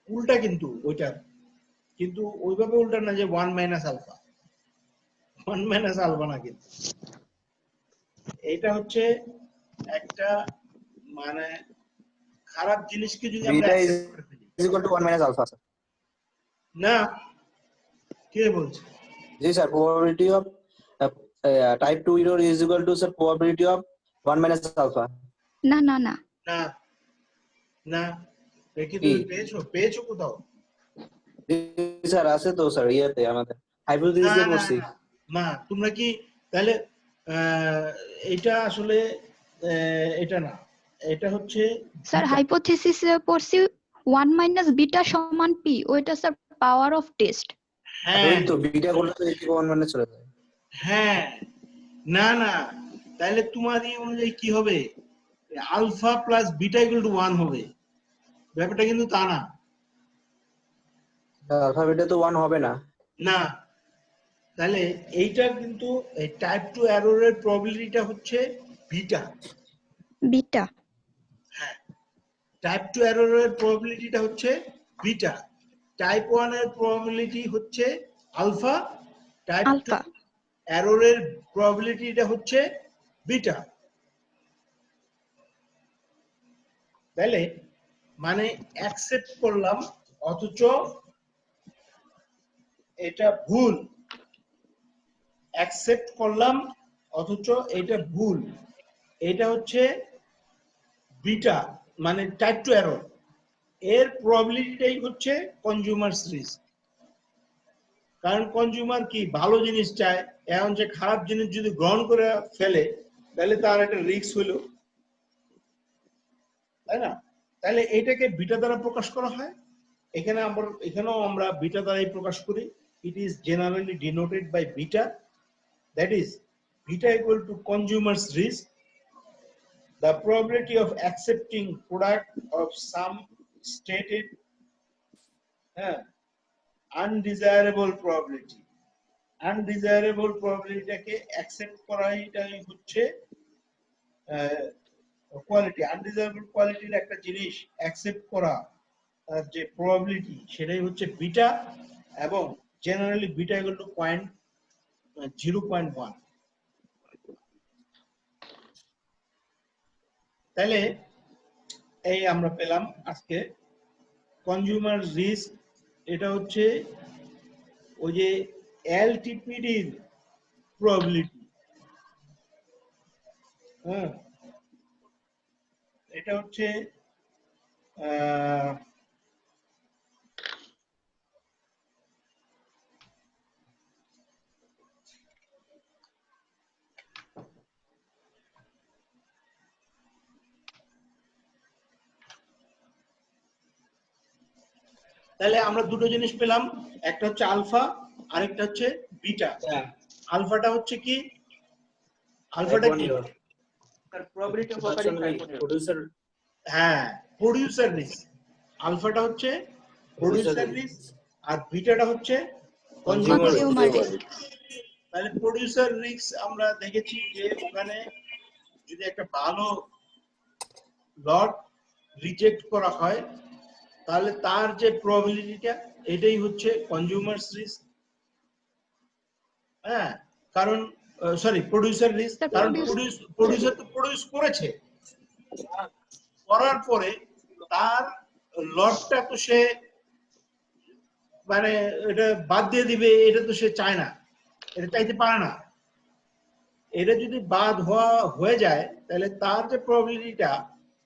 উল্টা কিন্তু ওইটা কিন্তু ওইভাবে উল্টা না যে 1 মাইনাস আলফা, 1 মাইনাস আলফা না, কিন্তু এটা হচ্ছে একটা মানে খারাপ জিনিসকে যদি আমরা বিটা ইজ accept করে ফেলি। Equal to 1 minus alpha sir. না, কে বলছে? জি sir, probability of type 2 error is equal to sir probability of 1 minus alpha. না না না না না, এ কি কি? তুমি পেয়েছো কোথাও? জি স্যার, আছে তো স্যার ইয়েতে আমাদের না হাইপোথিসিসে না পড়ছি। না, না, তোমরা কি তাহলে এটা আসলে এটা না, এটা হচ্ছে স্যার বিটা। হাইপোথিসিসে পড়ছি 1 মাইনাস বিটা সমান পি, ওইটা স্যার পাওয়ার অফ টেস্ট। আর হ্যাঁ ওই তো বিটা করলে তো এটি 1 মাইনাস চলে যায়। হ্যাঁ, না না, তাহলে তোমার এই অনুযায়ী কি হবে? Alpha plus beta equal to 1 হবে, ব্যাপারটা কিন্তু তা না। আলফা বিটা তো 1 হবে না। না, তাহলে এইটা কিন্তু এই টাইপ 2 এররের প্রবাবিলিটিটা হচ্ছে বিটা। বিটা হ্যাঁ, টাইপ 2 এররের প্রবাবিলিটিটা হচ্ছে বিটা, টাইপ 1 এর প্রবাবিলিটি হচ্ছে আলফা, টাইপ 2 আলফা। এররের প্রবাবিলিটিটা হচ্ছে বিটা। তাহলে মানে অ্যাকসেপ্ট করলাম অথচ এটা ভুল, অ্যাকসেপ্ট করলাম অথচ এটা ভুল, এটা হচ্ছে বিটা মানে টাইপ 2 এরর। এর প্রবাবিলিটিটাই হচ্ছে কনজিউমারস রিস্ক। কারণ কনজিউমার কি ভালো জিনিস চায়, এখন যে খারাপ জিনিস যদি গ্রহণ করে ফেলে তাহলে তার একটা রিস্ক হইল, তাই না? তাহলে এইটাকে বিটা দ্বারা প্রকাশ করা হয়। এখানেও আমরা বিটা দ্বারাই প্রকাশ করি। It is generally denoted by beta, that is beta equal to consumers risk, the probability of accepting product of some stated undesirable probability. Undesirable probability টাকে accept করাটাই হচ্ছে কোয়ালিটি। আনডিজায়ারেবল কোয়ালিটির একটা জিনিস অ্যাকসেপ্ট করা, তার যে প্রবাবিলিটি সেটাই হচ্ছে বিটা, এবং জেনারেলি বিটা ইকুয়াল টু 0.1। তাহলে এই আমরা পেলাম আজকে কনজিউমার রিস্ক, এটা হচ্ছে ওই যে এলটিপিডির প্রবাবিলিটি। হ্যাঁ, এটা হচ্ছে তাহলে আমরা দুটো জিনিস পেলাম, একটা হচ্ছে আলফা, আরেকটা হচ্ছে বিটা। আলফাটা হচ্ছে কি? আলফাটা কি? Probability of occurring type 1 error. Producer. হ্যাঁ, প্রোডিউসার রিস্ক। আলফাটা হচ্ছে প্রোডিউসার রিস্ক আর বিটাটা হচ্ছে কনজিউমার রিস্ক। Consumer risk. তাহলে প্রোডিউসার রিস্ক আমরা দেখেছি যে ওখানে যদি একটা ভালো লট রিজেক্ট করা হয় তাহলে তার যে প্রবাবিলিটিটা এটাই হচ্ছে কনজিউমারস রিস্ক। হ্যাঁ, কারণ সরি প্রোডিউসার রিস্ক, কারণ প্রোডিউসার তো প্রোডিউস করেছে, করার পরে তার লটটা তো সে মানে এটা বাদ দিয়ে দিবে, এটা তো সে চায় না, এটা চাইতে পারে না। এটা যদি বাদ হয়ে যায় তাহলে তার যে প্রবাবিলিটিটা,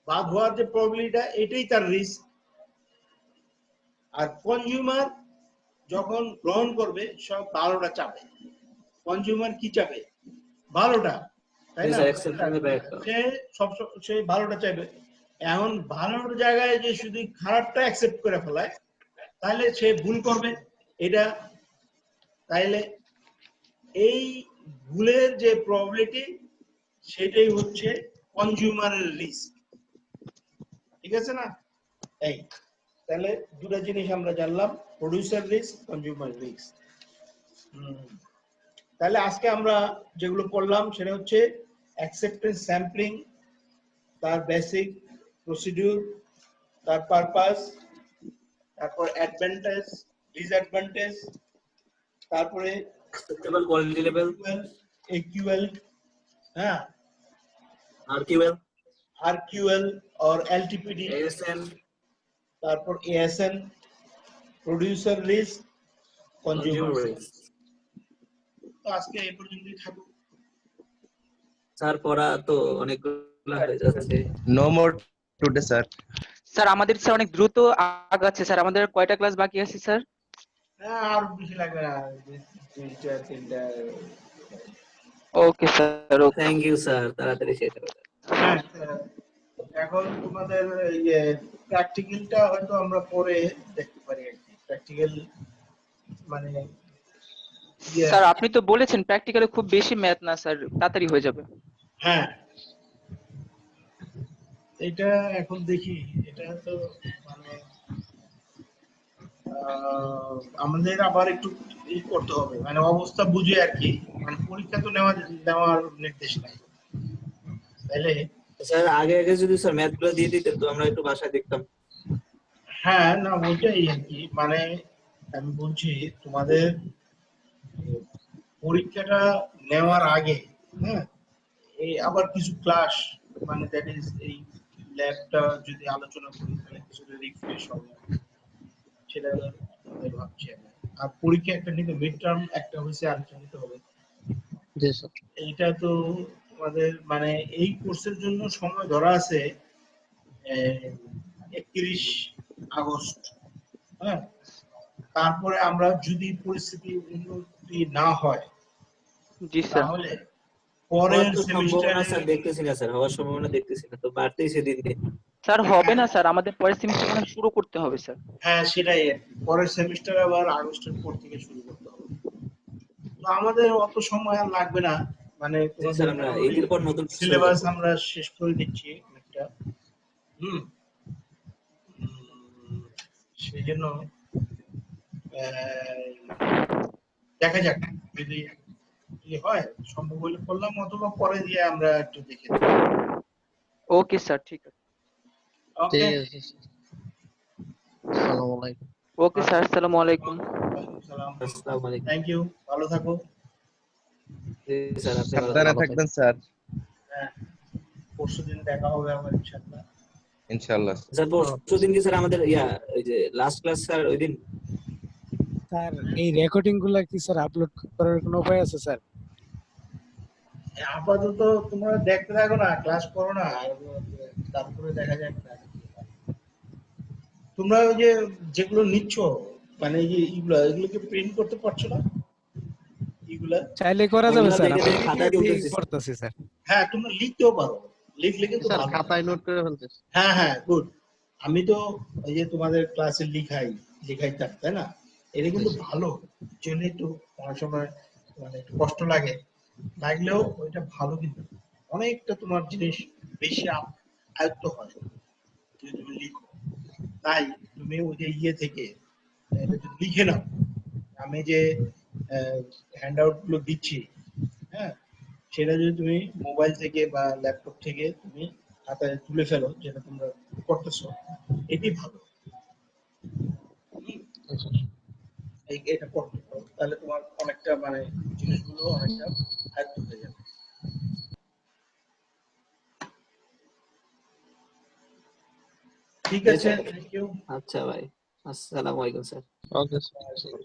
বাদ হওয়ার যে প্রবাবিলিটিটা এটাই তার রিস্ক। আর কনজিউমার যখন গ্রহণ করবে সব ভালোটা চাবে। কনজিউমার কি চাবে? ভালোটা, তাই না? সে ভালোটা চাইবে। এখন ভালোর জায়গায় যে শুধু খারাপটা অ্যাকসেপ্ট করে ফেলায় তাহলে সে ভুল করবে এটা। তাইলে এই ভুলের যে প্রবাবিলিটি সেটাই হচ্ছে কনজিউমারের রিস্ক। ঠিক আছে না? এই তাহলে দুটো জিনিস আমরা জানলাম, প্রোডিউসার রিস্ক, কনজিউমার রিস্ক। তাহলে আজকে আমরা যেগুলো পড়লাম সেটা হচ্ছে অ্যাকসেপ্টেন্স স্যাম্পলিং, তার বেসিক প্রসিডিউর, তার পারপাস, তারপর অ্যাডভান্টেজ, ডিসঅ্যাডভান্টেজ, তারপরে acceptable quality level, একিউএল, হ্যাঁ, RQL, RQL or LTPD, ASN, তারপর ASN, producer risk, consumer consumer risk. risk. তো আজকে এই পর্যন্তই থাকুক। স্যার পড়া তো অনেকগুলো হয়ে যাচ্ছে। No more today, sir. Sir আমাদের স্যার অনেক দ্রুত আগাচ্ছে স্যার, আমাদের কয়টা ক্লাস বাকি আছে স্যার? হ্যাঁ, আর বেশি লাগবে না, দুইটা তিনটা। Okay sir, okay. Thank you sir, তাড়াতাড়ি শেষ হবে। হ্যাঁ, এখন তোমাদের ইয়ে প্র্যাকটিক্যালটা হয়তো আমরা পরে দেখতে পারি আর কি। প্র্যাকটিক্যাল মানে ইয়ে, স্যার আপনি তো বলেছেন প্র্যাকটিক্যালে খুব বেশি ম্যাথ না স্যার, তাড়াতাড়ি হয়ে যাবে। হ্যাঁ, এটা এখন দেখি, এটা তো মানে আমাদের আবার একটু ই করতে হবে, মানে অবস্থা বুঝে আর কি, মানে পরীক্ষা তো নেওয়ার নির্দেশ নাই, তাইলে স্যার আগে আগে যদি স্যার ম্যাথ গুলো দিয়ে দিতেন তো আমরা একটু বাসায় দেখতাম। হ্যাঁ, না ওইটাই আর কি, মানে আমি বলছি তোমাদের পরীক্ষাটা নেওয়ার আগে, হ্যাঁ, এই আবার কিছু ক্লাস, মানে দ্যাট ইজ এই ল্যাবটা যদি আলোচনা করি তাহলে কিছুটা রিফ্রেশ হবে, সেটা আমাদের ভাবছি আমি। আর পরীক্ষা একটা নিতে মিড টার্ম একটা হয়েছে, আরেকটা নিতে হবে। জি স্যার। এইটা তো তোমাদের মানে এই কোর্সের জন্য সময় ধরা আছে 31 আগস্ট, হ্যাঁ। তারপরে আমরা যদি পরিস্থিতি উন্নতি না হয় জি স্যার। তাহলে হওয়ার পরের তো সম্ভাবনা সেমিস্টারে, স্যার দেখতেছি না স্যার, হওয়ার সম্ভাবনা দেখতেছি না, তো বাড়তেই সেদিন দিন। স্যার হবে না স্যার, আমাদের পরের সেমিস্টার মানে শুরু করতে হবে স্যার। হ্যাঁ সেটাই আর কি। পরের সেমিস্টার আবার আগস্টের পর থেকে শুরু করতে হবে। তো আমাদের অত সময় আর লাগবে না, মানে জি স্যার, তোমাদের আমরা মোটামুটি ঈদের পর নতুন শুরু সিলেবাস করবো। আমরা শেষ করে দিচ্ছি একটা। হুম, সেই জন্য দেখা যাক, যদি কি হয় সম্ভব হলে করলাম, অথবা পরে দিয়ে আমরা একটু দেখে নেব। ওকে স্যার, ঠিক আছে। ওকে, ঠিক আছে স্যার। আসসালামু আলাইকুম। ওকে স্যার, আসসালামু আলাইকুম। ওয়ালাইকুম সালাম। আসসালামু আলাইকুম। থ্যাংক ইউ, ভালো থাকো। জি স্যার, আপনি ভালো সাবধানে থাকবেন। থাকবেন স্যার। হ্যাঁ, পরশুদিন দেখা হবে আবার ইনশাআল্লাহ। ইনশাআল্লাহ। স্যার পরশু দিন কি স্যার আমাদের ওই যে লাস্ট ক্লাস স্যার ওই দিন? স্যার এই রেকর্ডিং গুলা কি স্যার আপলোড করার কোনো উপায় আছে স্যার? আপাতত তোমরা দেখতে থাকো না, ক্লাস করো না, আর তারপরে দেখা যাক না। তোমরা ওই যে যেগুলো নিচ্ছ, মানে এই যে এগুলোকে প্রিন্ট করতে পারছো না এগুলা? চাইলে করা যাবে ওইগুলো স্যার, দেখে দেখে খাতায় তুলতেছি স্যার। করতেছি স্যার। হ্যাঁ, তোমরা লিখতেও পারো, লিখলে কিন্তু স্যার ভালো। খাতায় নোট করে ফেলতেছি। হ্যাঁ হ্যাঁ, গুড। আমি তো এই যে তোমাদের ক্লাসে লিখাই থাক, তাই না? এটা কিন্তু ভালো, জন্য একটু অনেক সময় মানে একটু কষ্ট লাগলেও ওইটা ভালো, কিন্তু অনেকটা তোমার জিনিস বেশি আয়ত্ত হয় যদি তুমি লিখো। তাই তুমি ওই যে ইয়ে থেকে এটা যদি লিখে নাও, আমি যে হ্যান্ড আউট গুলো দিচ্ছি, হ্যাঁ, সেটা যদি তুমি মোবাইল থেকে বা ল্যাপটপ থেকে তুমি খাতায় তুলে ফেলো, যেটা তোমরা করতেছো, এটি ভালো। এটা করতে পারো, তাহলে তোমার অনেকটা মানে জিনিসগুলো অনেকটা আয়ত্ত হয়ে যাবে। ঠিক জি আছে, স্যার। Thank you. আচ্ছা ভাই, আসসালামু আলাইকুম স্যার। Okay sir.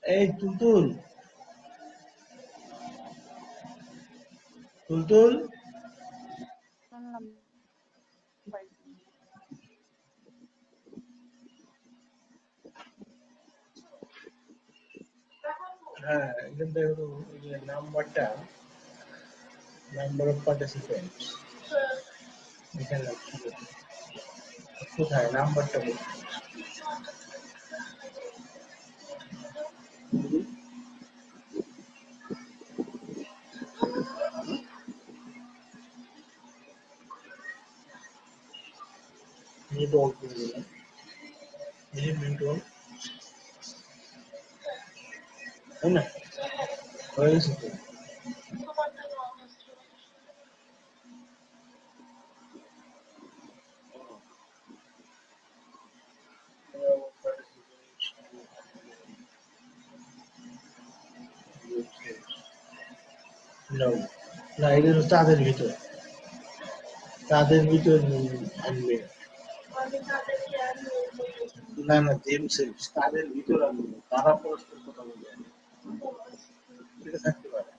এই তুলতুল, তুলতুল হ্যাঁ এখান থেকে নাম্বারটা নাম্বার অফ পার্টিসিপেন্টস এখানে কোথায় নাম্বারটা মিনিট অল করে দিলাম মিনিট অল তাই না হয়ে গেছে তো No. না এগুলো তাদের ভিতর আনবে না না জেমস তাদের ভিতর আনবে তারা পরস্পর কথা বলবে এটা থাকতে পারে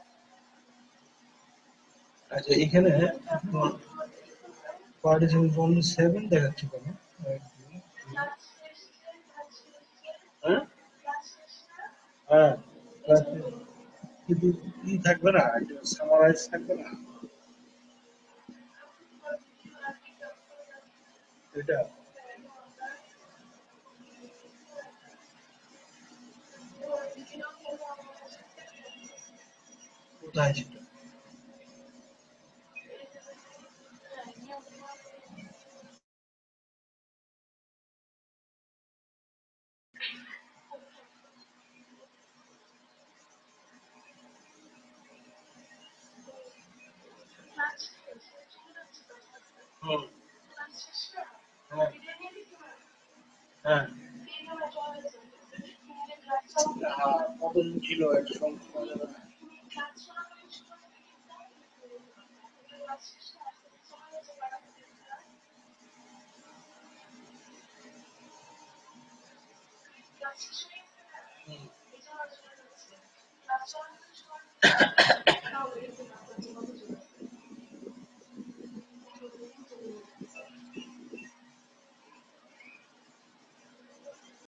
আচ্ছা এখানে পার্টিসিপেন্ট অনলি 7 দেখাচ্ছে কেন হ্যাঁ হ্যাঁ কিন্তু ই থাকবে না সামারাইজ থাকবে না এটা কোথায় ছিল হুম হ্যাঁ হ্যাঁ মদন ছিল একটা সংখ্যা